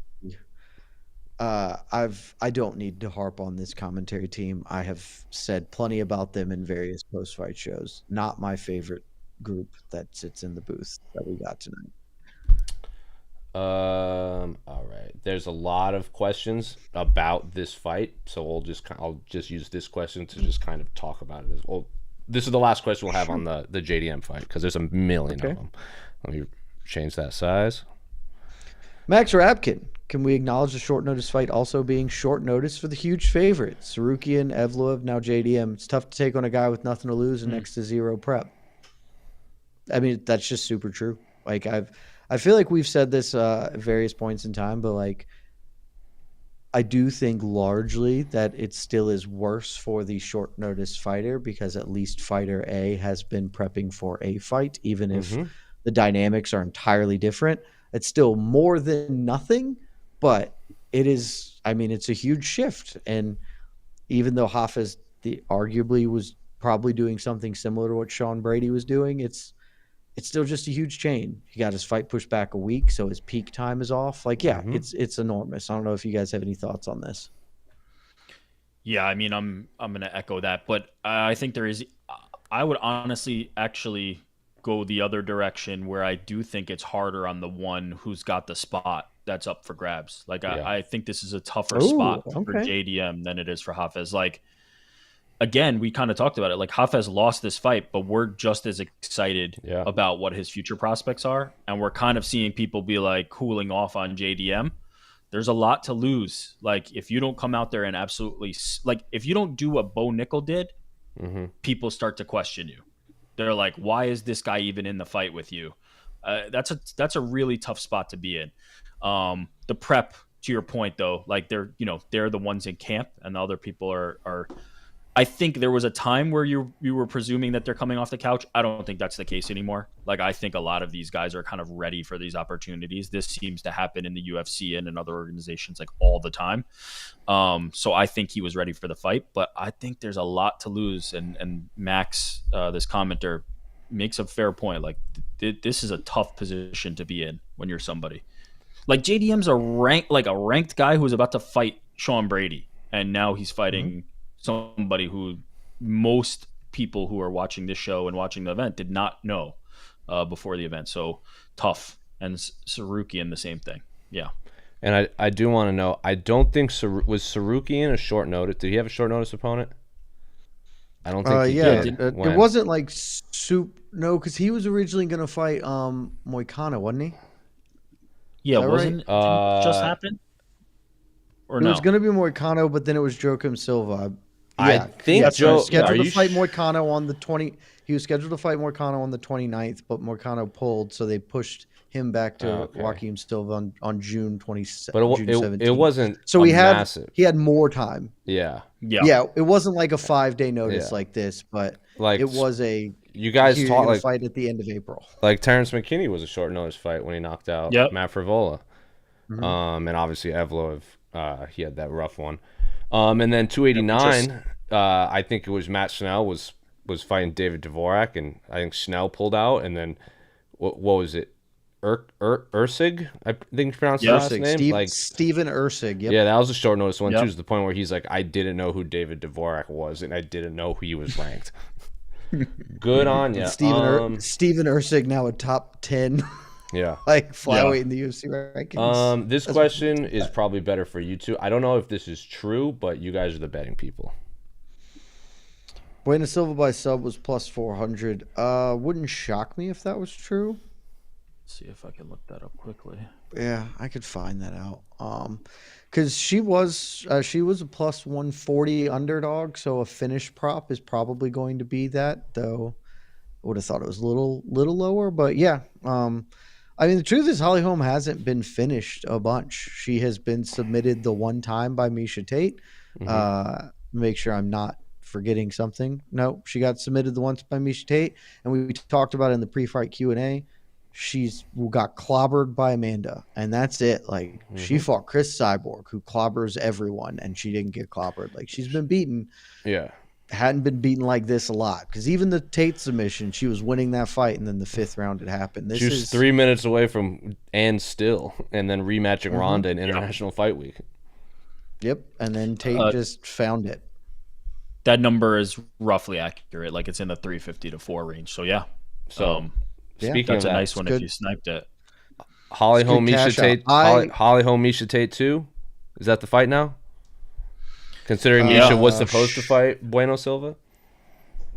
I don't need to harp on this commentary team. I have said plenty about them in various post-fight shows. Not my favorite group that sits in the booth that we got tonight. All right. There's a lot of questions about this fight, so I'll just use this question to just kind of talk about it as well. This is the last question we'll have on the JDM fight because there's a million of them. Let me change that size. Max Rabkin, can we acknowledge the short notice fight also being short notice for the huge favorite? Sarukian, Evloev, now JDM. It's tough to take on a guy with nothing to lose and next to zero prep. I mean, that's just super true. Like I feel like we've said this at various points in time, but like I do think largely that it still is worse for the short notice fighter because at least fighter A has been prepping for a fight, even if Mhm. the dynamics are entirely different. It's still more than nothing, but it is, I mean, it's a huge shift. And even though Hafez arguably was probably doing something similar to what Sean Brady was doing, it's still just a huge chain. He got his fight pushed back a week, so his peak time is off. Like, yeah, Mhm. it's enormous. I don't know if you guys have any thoughts on this. Yeah, I mean, I'm gonna echo that, but I think there is. I would honestly actually go the other direction where I do think it's harder on the one who's got the spot that's up for grabs. Like Yeah. I think this is a tougher Oh, spot for okay. JDM than it is for Hafez. Like again, we kind of talked about it. Like Hafez lost this fight, but we're just as excited Yeah. about what his future prospects are, and we're kind of seeing people be like cooling off on JDM. There's a lot to lose. Like if you don't come out there and absolutely like if you don't do what Bo Nickel did, Mhm. people start to question you. They're like, why is this guy even in the fight with you? That's a really tough spot to be in. The prep, to your point though, like they're the ones in camp, and the other people are I think there was a time where you were presuming that they're coming off the couch. I don't think that's the case anymore. Like I think a lot of these guys are kind of ready for these opportunities. This seems to happen in the UFC and in other organizations like all the time. So I think he was ready for the fight, but I think there's a lot to lose. And Max, this commenter, makes a fair point. Like this is a tough position to be in when you're somebody. Like JDM's a ranked guy who's about to fight Sean Brady, and now he's Mhm. fighting somebody who most people who are watching this show and watching the event did not know before the event. So tough. And Sarukian, the same thing. Yeah. And I do want to know. I don't think was Sarukian a short notice. Did he have a short notice opponent? I don't think he Yeah. Yeah, did. it When? wasn't like soup. No, because he was originally going to fight Moicano, wasn't he? Is Yeah. that right? Didn't it just happen? Or It was no? going to be Moicano, but then it was Joaquim Silva. I Yeah, think he was Joe. Yeah. Are scheduled to you? fight Moicano on the 20. He was scheduled to fight Moicano on the 29th, but Moicano pulled, so they pushed him back to Okay. Joaquim Silva on June But June it 17th. wasn't So a massive. he had more time. Yeah. Yeah. Yeah, it wasn't like a 5-day notice Yeah. like this, but Like it was a you guys here you're taught gonna fight at the end of April. like Terrence McKinney was a short notice fight when he knocked out Yep. Matt Frivola. Mhm. And obviously Evloev, he had that rough one. And then Yep, 289, I think it was Matt Schnell was fighting David Dvorak, and I think Schnell pulled out, and then what was it? Ursig, I think you pronounce his Yep. last name. Like, Steven Ursig. Yep. yeah, that was a short notice one too. Yep. To the point where he's like, I didn't know who David Dvorak was, and I didn't know he was ranked. Good on you. Steven Ursig now a top 10 Yeah. like flyweight in the UFC rankings. This That's question is probably better for you two. I don't know if this is true, but you guys are the betting people. Bueno Silva by sub was plus 400. Wouldn't shock me if that was true. Let's see if I can look that up quickly. Yeah, I could find that out. Because she was a plus 140 underdog, so a finish prop is probably going to be that. Though I would have thought it was a little lower, but yeah. I mean, the truth is Holly Holm hasn't been finished a bunch. She has been submitted the one time by Miesha Tate. Make sure I'm not forgetting something. No, she got submitted the once by Miesha Tate, and we talked about it in the pre-fight Q&A. She's got clobbered by Amanda, and that's it. Like she fought Chris Cyborg, who clobbers everyone, and she didn't get clobbered. Like she's been beaten. Yeah. Hadn't been beaten like this a lot, because even the Tate submission, she was winning that fight, and then the 5th round it happened. This She was is 3 minutes away from and still, and then rematching Ronda in International Fight Week. Yep, and then Tate just found it. That number is roughly accurate. Like it's in the 350 to 4 range. So yeah. So speaking that's of a that, nice one if you sniped it. Holly It's Holm good Miesha cash Tate. out. Holly Holm Miesha Tate 2. Is that the fight now? Considering Miesha was supposed to fight Bueno Silva.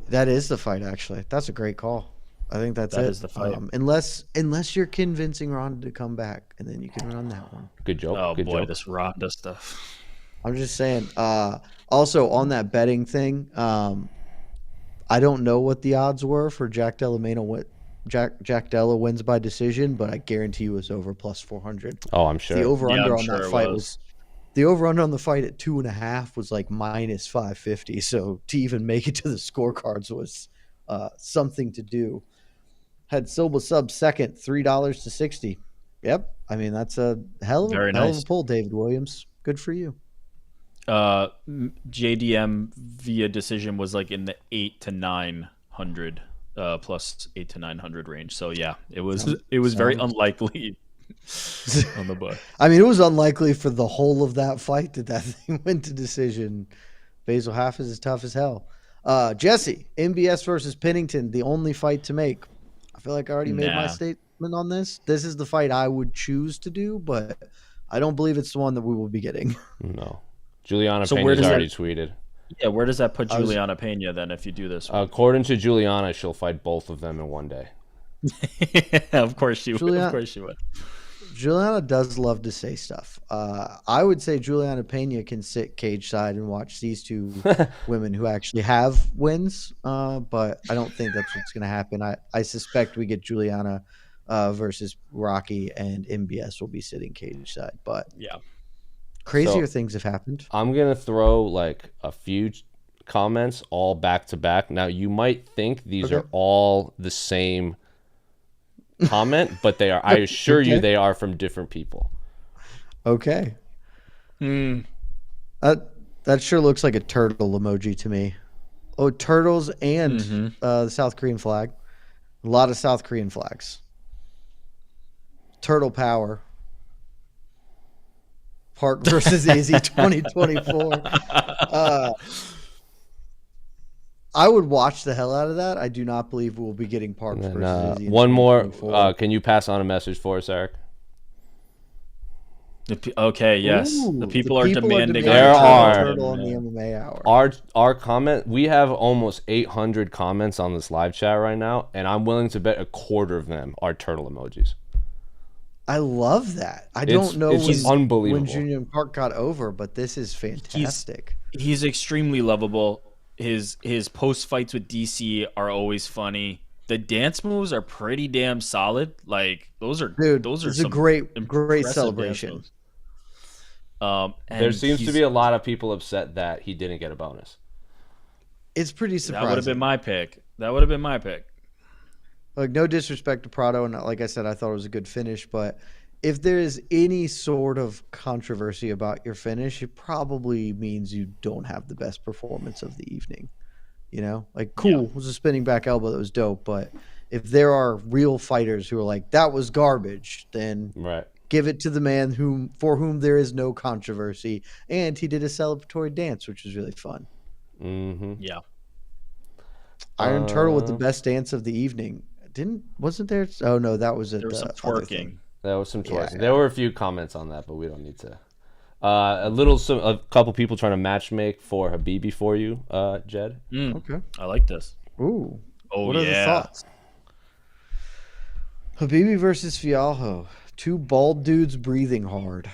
That is the fight, actually. That's a great call. I think that's it. That is the fight. Unless you're convincing Ronda to come back, and then you can run that one. Good joke. Oh Good boy, joke. this Ronda stuff. I'm just saying. Also, on that betting thing, I don't know what the odds were for Jack Della Maina Jack Della wins by decision, but I guarantee you it's over plus 400. Oh, I'm The sure. over under I'm on sure that it fight was. was the over under on the fight at 2.5 was like minus 550. So to even make it to the scorecards was something to do. Had Silva sub second, $3 to 60. Yep. I mean, that's a Very hell of a nice. pull, David Williams. Good for you. JDM via decision was like in the 8 to 900 plus 8 to 900 range. So yeah, it was very unlikely on the book. I mean, it was unlikely for the whole of that fight that thing went to decision. Basil Half is as tough as hell. Jesse, MBS versus Pennington, the only fight to make. I feel like I already made my statement on this. This is the fight I would choose to do, but I don't believe it's the one that we will be getting. No. Juliana So Pena's already tweeted. Yeah, where does that put Juliana Pena then if you do this? According to Juliana, she'll fight both of them in one day. Of course she would. Of course she would. Juliana does love to say stuff. I would say Juliana Pena can sit cage side and watch these two women who actually have wins, but I don't think that's what's going to happen. I suspect we get Juliana versus Rocky, and MBS will be sitting cage side. But yeah, crazier things have happened. I'm going to throw like a few comments all back to back. Now, you might think these are all the same comment, but they are. I assure you, they are from different people. Okay. That sure looks like a turtle emoji to me. Oh, turtles and the South Korean flag. A lot of South Korean flags. Turtle power. Park versus Izzy 2024. I would watch the hell out of that. I do not believe we'll be getting Park versus Izzy. One more. Can you pass on a message for us, Eric? Okay, yes. Ooh, the people are demanding there are turtle on the MMA hour. Our comment. We have almost 800 comments on this live chat right now, and I'm willing to bet a quarter of them are turtle emojis. I love that. I don't know it's unbelievable when Junior Park got over, but this is fantastic. He's extremely lovable. His post fights with DC are always funny. The dance moves are pretty damn solid. Like those are it's a great celebration. There seems to be a lot of people upset that he didn't get a bonus. It's pretty surprising. That would have been my pick. Like, no disrespect to Prado, and like I said, I thought it was a good finish, but if there is any sort of controversy about your finish, it probably means you don't have the best performance of the evening. You know, like, cool, it was a spinning back elbow that was dope, but if there are real fighters who are like, that was garbage, then give it to the man for whom there is no controversy, and he did a celebratory dance, which was really fun. Yeah. Iron Turtle with the best dance of the evening. Wasn't there? Oh no, that was there was some twerking. There was some twerking. Yeah. There were a few comments on that, but we don't need to. A couple people trying to matchmake for Habibi for you, Jed. Okay, I like this. Ooh, what are the thoughts? Habibi versus Fialho. Two bald dudes breathing hard.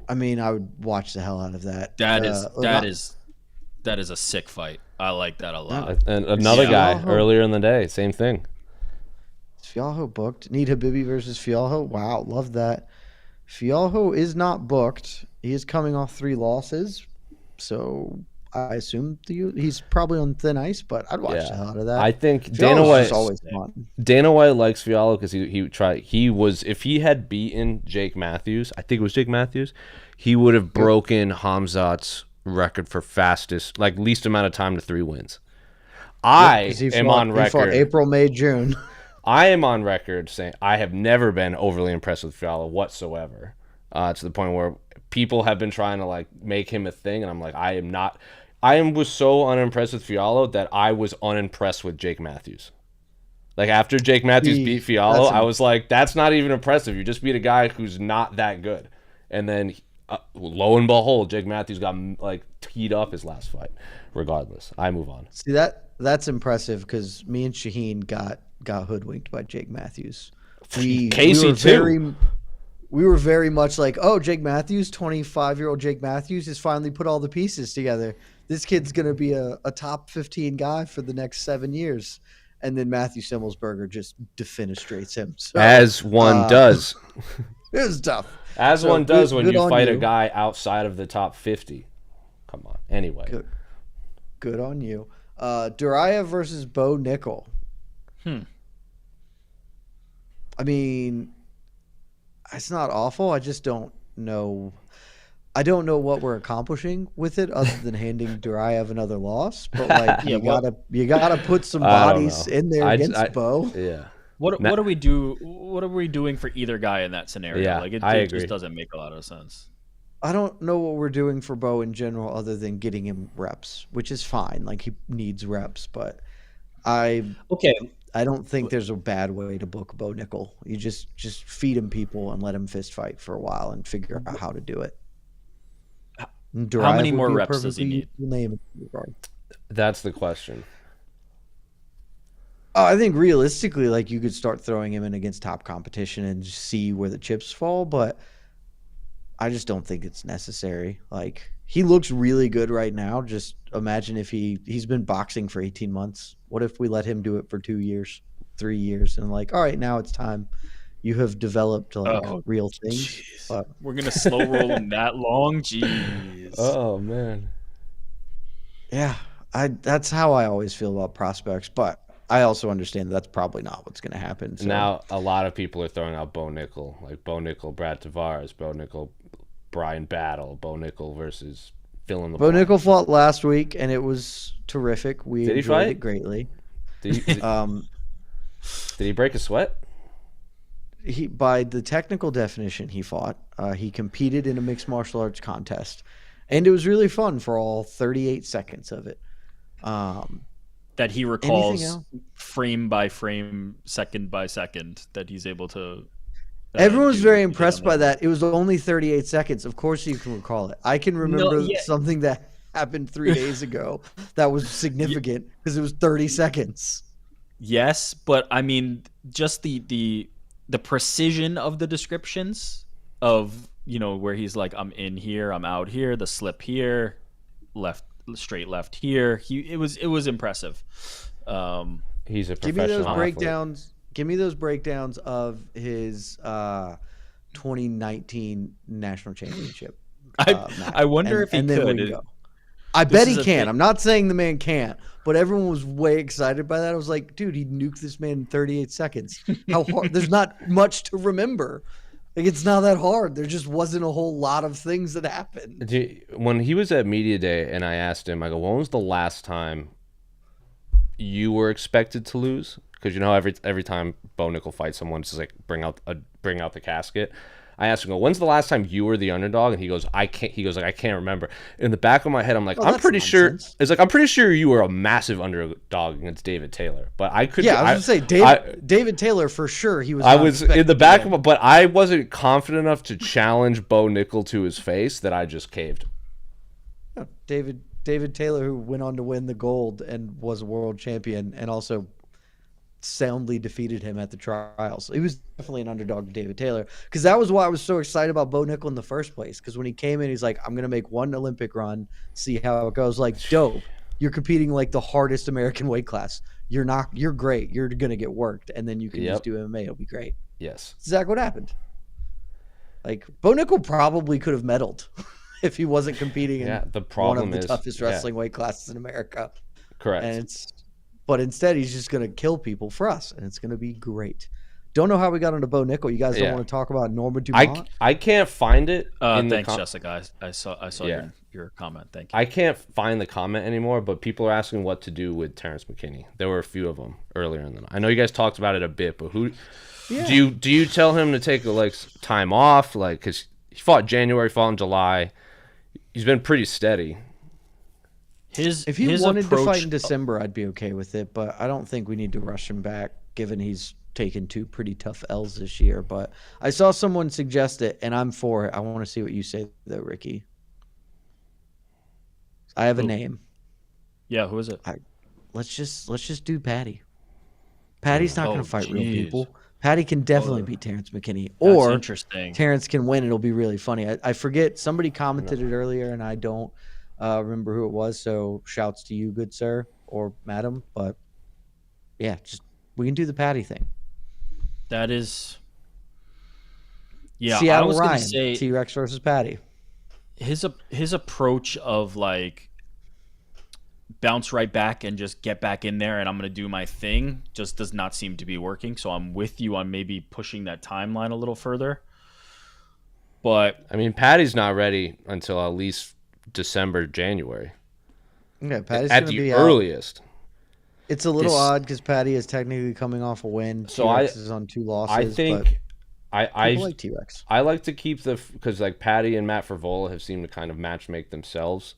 I mean, I would watch the hell out of that. That is a sick fight. I like that a lot. And another guy earlier in the day, same thing. Fialho booked. Need Habibi versus Fialho. Wow, love that. Fialho is not booked. He is coming off 3 losses, so I assume he's probably on thin ice. But I'd watch the hell out of that. I think Fialho's always fun. Dana White likes Fialho because he tried. If he had beaten Jake Matthews, I think it was Jake Matthews, he would have broken Hamzat's record for fastest, like least amount of time to 3 wins. I am on record. April, May, June. I am on record saying I have never been overly impressed with Fialho whatsoever. To the point where people have been trying to like make him a thing, and I'm like, I am not. Was so unimpressed with Fialho that I was unimpressed with Jake Matthews. Like after Jake Matthews beat Fialho, I was like, that's not even impressive. You just beat a guy who's not that good, and then. Lo and behold, Jake Matthews got like teed up his last fight. Regardless, I move on. See that's impressive because me and Shaheen got hoodwinked by Jake Matthews. Casey too. We were very much like, oh, Jake Matthews, 25-year-old Jake Matthews has finally put all the pieces together. This kid's gonna be a top 15 guy for the next 7 years. and then Matthew Simmelsberger just defenestrates him. So, As one does. It was tough. As one does when you fight a guy outside of the top 50. Come on. Anyway. Good on you. Duraev versus Bo Nickel. I mean, it's not awful. I just don't know. I don't know what we're accomplishing with it other than handing Duraev another loss. But like, you gotta put some bodies in there against Bo. Yeah. What do we do? What are we doing for either guy in that scenario? Yeah, like it agree. just doesn't make a lot of sense. I don't know what we're doing for Bo in general other than getting him reps, which is fine. Like, he needs reps, but I don't think there's a bad way to book Bo Nickel. You just feed him people and let him fist fight for a while and figure out how to do it. How many more reps does he need? That's the question. Oh, I think realistically, like, you could start throwing him in against top competition and just see where the chips fall, but I just don't think it's necessary. Like, he looks really good right now. Just imagine if he's been boxing for 18 months. What if we let him do it for 2 years, 3 years, and like, all right, now it's time. You have developed like real things. But we're gonna slow roll him that long. Jeez. Oh man. Yeah, that's how I always feel about prospects, but I also understand that's probably not what's going to happen. So. Now, a lot of people are throwing out Bo Nickel, like Bo Nickel, Brad Tavares, Bo Nickel, Brian Battle, Bo Nickel versus fill in the blank. Bo Nickel fought last week, and it was terrific. We enjoyed it greatly. Did he break a sweat? By the technical definition, he fought. He competed in a mixed martial arts contest, and it was really fun for all 38 seconds of it. That he recalls frame by frame, second by second, that he's able to. Everyone was very impressed by that. It was only 38 seconds. Of course you can recall it. I can remember something that happened 3 days ago that was significant because it was 30 seconds. Yes, but I mean, just the precision of the descriptions of, where he's like, I'm in here, I'm out here, the slip here, straight left here. It was impressive. He's a professional athlete. Give me those breakdowns of his 2019 national championship. I wonder if he could. I bet he can. I'm not saying the man can't, but everyone was way excited by that. I was like, dude, he nuked this man in 38 seconds. How hard? There's not much to remember. Like, it's not that hard. There just wasn't a whole lot of things that happened. When he was at Media Day and I asked him, I go, when was the last time you were expected to lose? Because every time Bo Nickel fights someone, it's just like bring out the casket. I asked him, when's the last time you were the underdog? And he goes, I can't. He goes, like, I can't remember. In the back of my head, I'm like, I'm pretty sure. It's like, I'm pretty sure you were a massive underdog against David Taylor. But I could. Yeah, I was gonna say David Taylor for sure. He was. I was in the back of, but I wasn't confident enough to challenge Bo Nickel to his face that I just caved. David Taylor, who went on to win the gold and was a world champion, and also soundly defeated him at the trials. He was definitely an underdog to David Taylor, because that was why I was so excited about Bo Nickel in the first place, because when he came in, he's like, I'm going to make one Olympic run, see how it goes. Like, dope. You're competing like the hardest American weight class. You're great. You're going to get worked, and then you can just do MMA. It'll be great. Yes. That's exactly what happened. Like, Bo Nickel probably could have medaled if he wasn't competing in one of the toughest wrestling weight classes in America. Correct. But instead, he's just going to kill people for us, and it's going to be great. Don't know how we got into Bo Nickel. You guys don't want to talk about Norma Dumont? I can't find it. Thanks, Jessica. I saw your comment. Thank you. I can't find the comment anymore, but people are asking what to do with Terrence McKinney. There were a few of them earlier in the night. I know you guys talked about it a bit, but do you tell him to take time off? Like, because he fought January, fought in July. He's been pretty steady. If he wanted to fight in December, I'd be okay with it, but I don't think we need to rush him back, given he's taken 2 pretty tough L's this year. But I saw someone suggest it, and I'm for it. I want to see what you say, though, Ricky. I have a name. Yeah, who is it? Let's just do Patty. Patty's not going to fight real people. Patty can definitely beat Terrence McKinney, or interesting. Terrence can win. It'll be really funny. I forget. Somebody commented it earlier, and I don't remember who it was, so shouts to you, good sir or madam. But yeah, we can do the Patty thing. That is, yeah. Seattle I was Ryan, gonna say T-Rex versus Patty. his approach of like bounce right back and just get back in there and I'm gonna do my thing just does not seem to be working. So I'm with you on maybe pushing that timeline a little further. But I mean, Patty's not ready until at least December, January. Yeah, Patty's At going to the be earliest. out. It's a little odd because Patty is technically coming off a win. So T-Rex is on 2 losses. I think I like T-Rex. I like to keep because like Patty and Matt Frivola have seemed to kind of match make themselves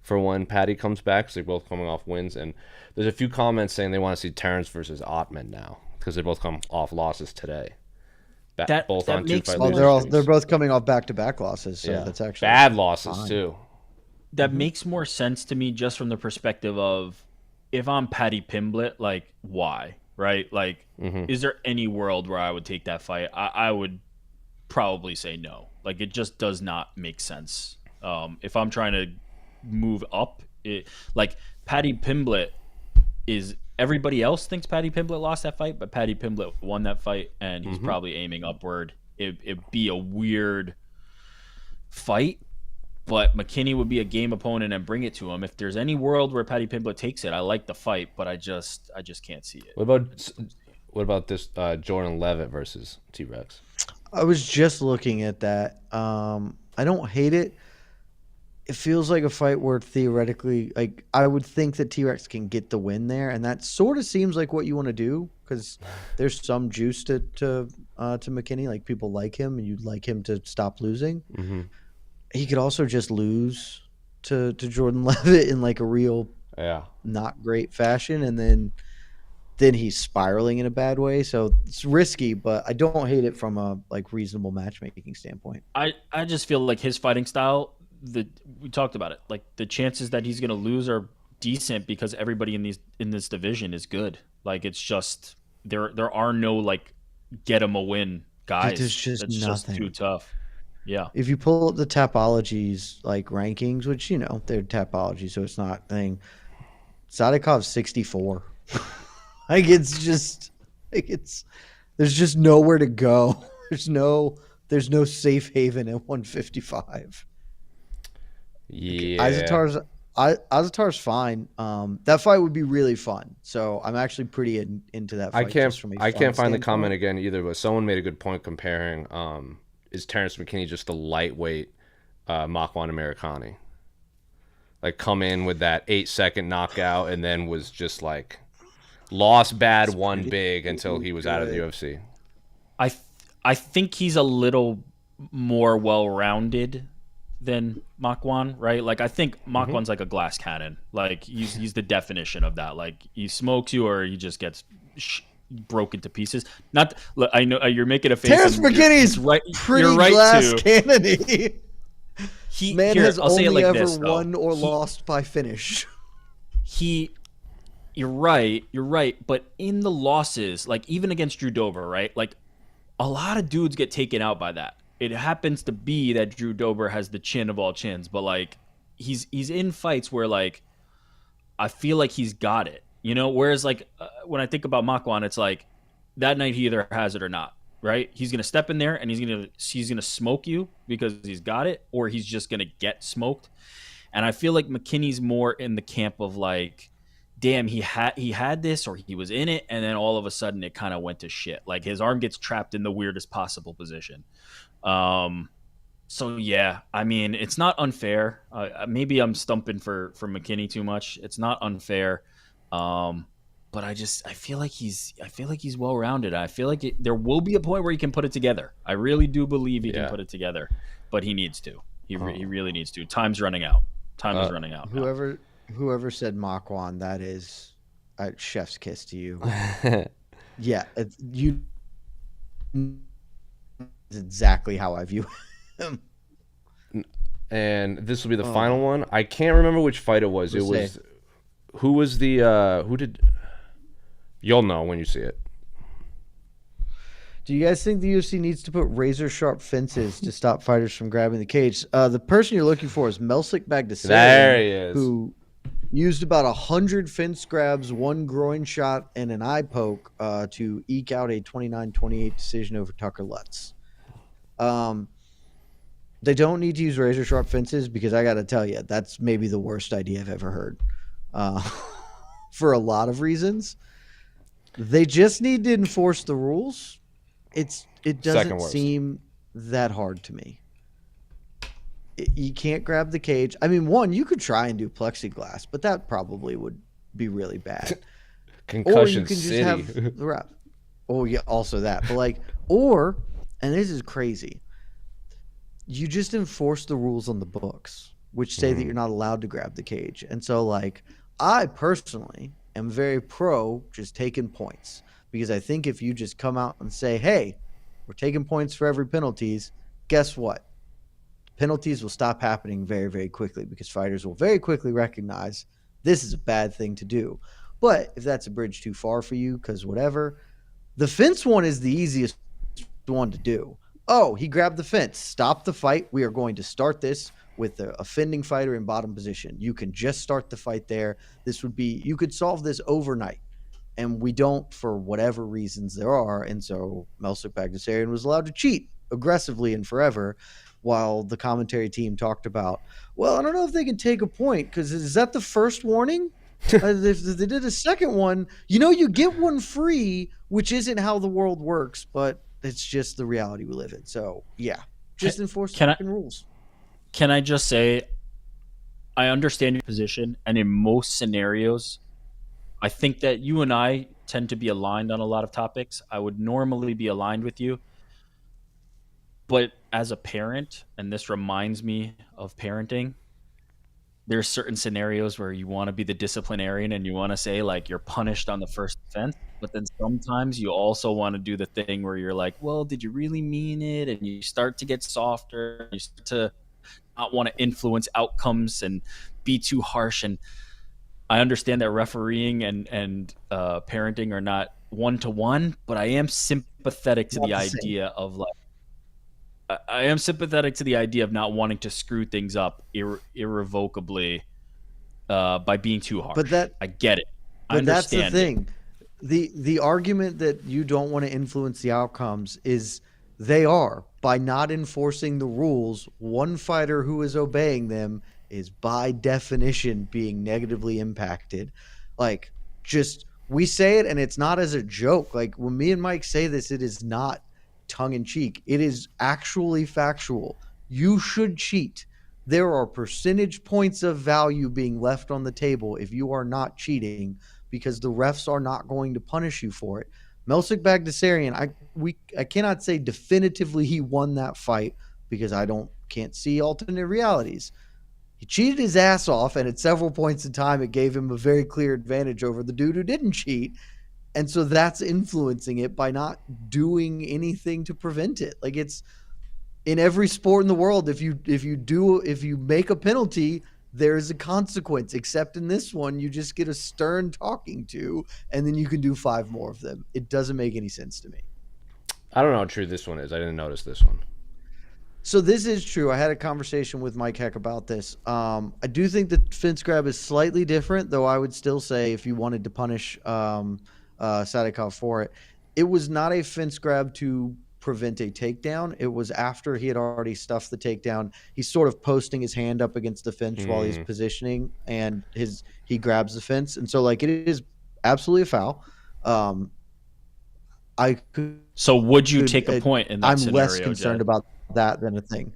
for when Patty comes back, because they're both coming off wins. And there's a few comments saying they want to see Terrence versus Ottman now because they both come off losses today. Both on 2 fight losses. They're both coming off back-to-back losses, so Yeah. that's actually bad losses fine. too. that makes more sense to me just from the perspective of if I'm Patty Pimblett, like why, right? Like, is there any world where I would take that fight? I would probably say no. Like, it just does not make sense. If I'm trying to move up, like Patty Pimblett is. Everybody else thinks Patty Pimblett lost that fight, but Patty Pimblett won that fight, and he's probably aiming upward. It'd be a weird fight, but McKinney would be a game opponent and bring it to him. If there's any world where Patty Pimblett takes it, I like the fight, but I just can't see it. What about this Jordan Levitt versus T-Rex? I was just looking at that. I don't hate it. It feels like a fight where theoretically, like, I would think that T-Rex can get the win there, and that sort of seems like what you want to do because there's some juice to McKinney. Like, people like him, and you'd like him to stop losing. He could also just lose to Jordan Levitt in like a real not great fashion, and then he's spiraling in a bad way. So it's risky, but I don't hate it from a like reasonable matchmaking standpoint. I just feel like his fighting style, we talked about it. Like, the chances that he's going to lose are decent because everybody in this division is good. Like, it's just there are no like get him a win guys. There's just That's nothing. just too tough. Yeah. If you pull up the Tapologies like rankings, which they're Tapology, so it's not thing. Sadikov's 64. Like, it's just there's just nowhere to go. There's no safe haven at 155. Yeah. Azatar's fine. That fight would be really fun. So I'm actually pretty into that fight. I can't find the comment again either, but someone made a good point comparing is Terrence McKinney just the lightweight Makwan Americani? Like, come in with that 8-second knockout and then was just like lost bad, won big until he was out of the UFC. I think he's a little more well-rounded than Makwan, right? Like, I think Makwan's like a glass cannon. Like, he's the definition of that. Like, he smokes you or he just gets broken to pieces. Not, look, I know you're making a face. Terrence McKinney's pretty glass cannon-y. Man has only ever won or lost by finish. You're right. But in the losses, like even against Drew Dober, right? Like, a lot of dudes get taken out by that. It happens to be that Drew Dober has the chin of all chins, but like he's in fights where like I feel like he's got it, Whereas like when I think about Makwan, it's like that night he either has it or not, right? He's gonna step in there and he's gonna smoke you because he's got it, or he's just gonna get smoked. And I feel like McKinney's more in the camp of like, damn, he had this or he was in it, and then all of a sudden it kind of went to shit. Like, his arm gets trapped in the weirdest possible position. So yeah, I mean, it's not unfair. Maybe I'm stumping for McKinney too much. It's not unfair. But I feel like he's well rounded. I feel like there will be a point where he can put it together. I really do believe he can put it together, but he needs to. He really needs to. Time's running out. Time is running out. Whoever said Makwan, that is a chef's kiss to you. Yeah, you. Exactly how I view him. And this will be the final one. I can't remember which fight it was. It was who did you'll know when you see it. Do you guys think the UFC needs to put razor sharp fences to stop fighters from grabbing the cage? The person you're looking for is Melsik Bagdasaryan. There he is. Who used about 100 fence grabs, 1 groin shot, and an eye poke to eke out a 29-28 decision over Tucker Lutz. They don't need to use razor sharp fences because I got to tell you, that's maybe the worst idea I've ever heard for a lot of reasons. They just need to enforce the rules. It doesn't seem that hard to me. You can't grab the cage. I mean, one, you could try and do plexiglass, but that probably would be really bad. Concussion or you can City. just have the ref. Oh yeah, also that. But like, or, and this is crazy, you just enforce the rules on the books, which say that you're not allowed to grab the cage. And so, like, I personally am very pro just taking points, because I think if you just come out and say, hey, we're taking points for every penalties, guess what? Penalties will stop happening very, very quickly, because fighters will very quickly recognize this is a bad thing to do. But if that's a bridge too far for you, because whatever, the fence one is the easiest one to do. Oh, he grabbed the fence. Stop the fight. We are going to start this with the offending fighter in bottom position. You can just start the fight there. This would be, you could solve this overnight. And we don't, for whatever reasons there are. And so Melsik Bagdasaryan was allowed to cheat aggressively and forever, while the commentary team talked about, well, I don't know if they can take a point, because is that the first warning? If they did a second one, you get one free, which isn't how the world works, but it's just the reality we live in. So, yeah, just enforce the fucking rules. Can I just say, I understand your position, and in most scenarios, I think that you and I tend to be aligned on a lot of topics. I would normally be aligned with you. But as a parent, and this reminds me of parenting, there's certain scenarios where you want to be the disciplinarian and you want to say, like, you're punished on the first offense. But then sometimes you also want to do the thing where you're like, well, did you really mean it? And you start to get softer. You start to not want to influence outcomes and be too harsh. And I understand that refereeing and parenting are not one-to-one, but I am sympathetic to the idea of, like, I am sympathetic to the idea of not wanting to screw things up irrevocably by being too harsh. But I get it. I understand. That's the thing. The argument that you don't want to influence the outcomes is they are. By not enforcing the rules, one fighter who is obeying them is by definition being negatively impacted. Like, just, we say it and it's not as a joke. Like, when me and Mike say this, it is not tongue-in-cheek. It is actually factual. You should cheat. There are percentage points of value being left on the table if you are not cheating, because the refs are not going to punish you for it. Melsik Bagdasaryan, I cannot say definitively he won that fight, because can't see alternate realities. He cheated his ass off, and at several points in time it gave him a very clear advantage over the dude who didn't cheat. And so that's influencing it by not doing anything to prevent it. Like, it's in every sport in the world. If you make a penalty, there is a consequence, except in this one, you just get a stern talking to, and then you can do 5 more of them. It doesn't make any sense to me. I don't know how true this one is. I didn't notice this one. So this is true. I had a conversation with Mike Heck about this. I do think the fence grab is slightly different, though I would still say if you wanted to punish Sadikov for it, it was not a fence grab to prevent a takedown. It was after he had already stuffed the takedown. He's sort of posting his hand up against the fence while he's positioning, and he grabs the fence. And so, like, it is absolutely a foul. So would you take a point in that scenario? I'm less concerned about that than a thing.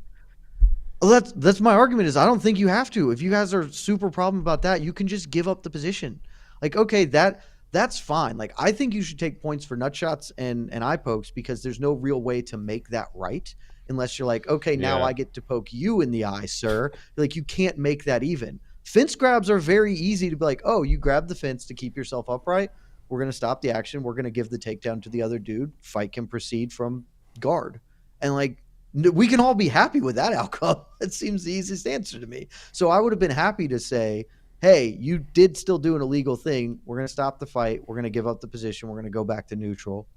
Well, that's my argument, is I don't think you have to. If you guys are super problem about that, you can just give up the position. Like, okay, that's fine. Like, I think you should take points for nut shots and eye pokes, because there's no real way to make that right unless you're like, okay, now I get to poke you in the eye, sir. Like, you can't make that even. Fence grabs are very easy to be like, oh, you grab the fence to keep yourself upright. We're going to stop the action. We're going to give the takedown to the other dude. Fight can proceed from guard. And, like, we can all be happy with that outcome. That seems the easiest answer to me. So I would have been happy to say, hey, you did still do an illegal thing. We're going to stop the fight. We're going to give up the position. We're going to go back to neutral.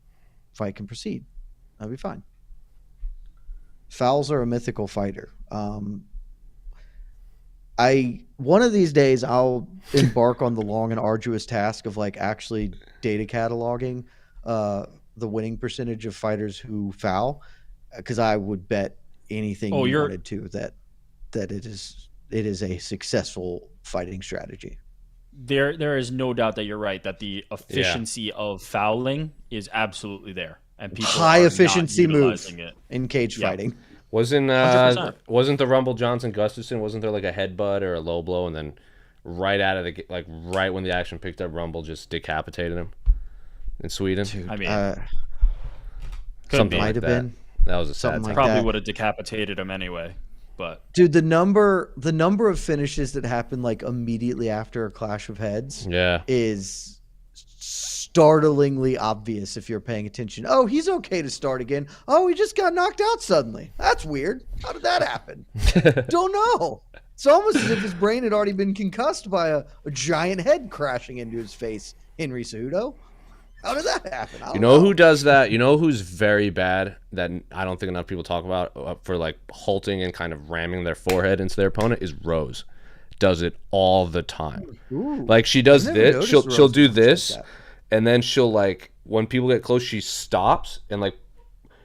Fight can proceed. That'll be fine. Fouls are a mythical fighter. one of these days I'll embark on the long and arduous task of like actually data cataloging the winning percentage of fighters who foul, because I would bet anything you wanted to that it is a successful fighting strategy. There is no doubt that you're right, that the efficiency of fouling is absolutely there, and people high are efficiency not move utilizing it in cage fighting. Wasn't 100%. the Rumble Johnson Gustafson? Wasn't there like a headbutt or a low blow, and then right out of the right when the action picked up, Rumble just decapitated him in Sweden? Dude, I mean, something might have been. That was a sad Something time. like probably that. would have decapitated him anyway. But Dude, the number of finishes that happen like immediately after a clash of heads is startlingly obvious if you're paying attention. Oh, he's okay to start again. Oh, he just got knocked out suddenly. That's weird. How did that happen? Don't know. It's almost as if his brain had already been concussed by a giant head crashing into his face. Henry Cejudo. How did that happen? You know who does that? You know who's very bad that I don't think enough people talk about for like halting and kind of ramming their forehead into their opponent is Rose. Does it all the time. Ooh. Like she does this. She'll do this, like and then she'll like when people get close, she stops and like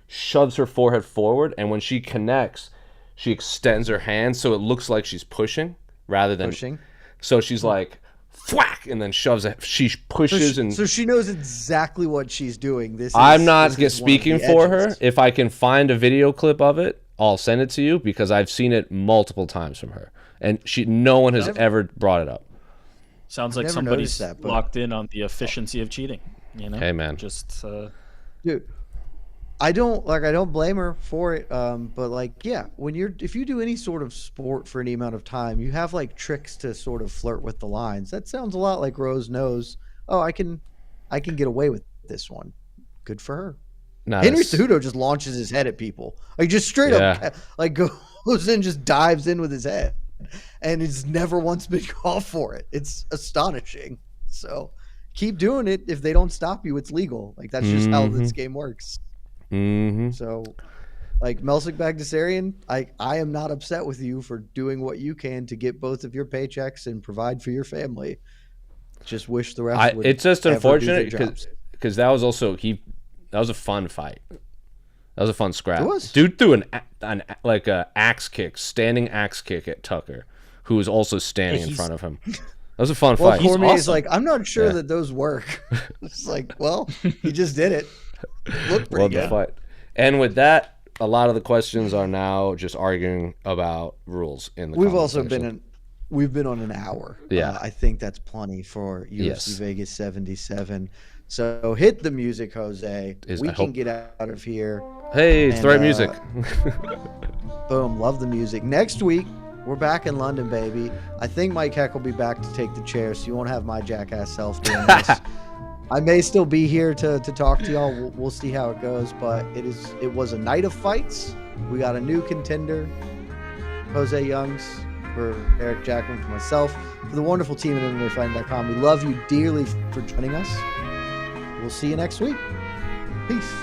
shoves her forehead forward, and when she connects, she extends her hand so it looks like she's pushing rather than pushing. So she's like thwack, and then shoves it. She pushes so she knows exactly what she's doing. I'm not speaking for her. If I can find a video clip of it, I'll send it to you because I've seen it multiple times from her, and no one has ever brought it up. Sounds like somebody's locked in on the efficiency of cheating. You know, hey man, just dude. I don't blame her for it. But like, yeah, if you do any sort of sport for any amount of time, you have like tricks to sort of flirt with the lines. That sounds a lot like Rose knows. Oh, I can get away with this one. Good for her. Henry Cejudo just launches his head at people. Like just straight up, like goes in, just dives in with his head, and it's never once been called for it. It's astonishing. So keep doing it. If they don't stop you, it's legal. Like that's just how this game works. Mm-hmm. So, like Melsik Bagdasarian, I am not upset with you for doing what you can to get both of your paychecks and provide for your family. Just wish the rest would. It's just unfortunate because that was also that was a fun fight. That was a fun scrap. It was. Dude threw a axe kick, standing axe kick at Tucker, who was also standing in front of him. That was a fun fight. Cormier's like, I'm not sure that those work. It's like, well, he just did it. Looked pretty good. Fight. And with that, a lot of the questions are now just arguing about rules in the. We've also we've been on an hour. Yeah, I think that's plenty for UFC Vegas 77. So hit the music, Jose. We can get out of here. Hey, it's the right music. Boom, love the music. Next week, we're back in London, baby. I think Mike Heck will be back to take the chair, so you won't have my jackass self doing this. I may still be here to talk to y'all. We'll see how it goes, but it was a night of fights. We got a new contender, Jose Youngs, for Eric Jackman, for myself, for the wonderful team at MMAfighting.com. We love you dearly for joining us. We'll see you next week. Peace.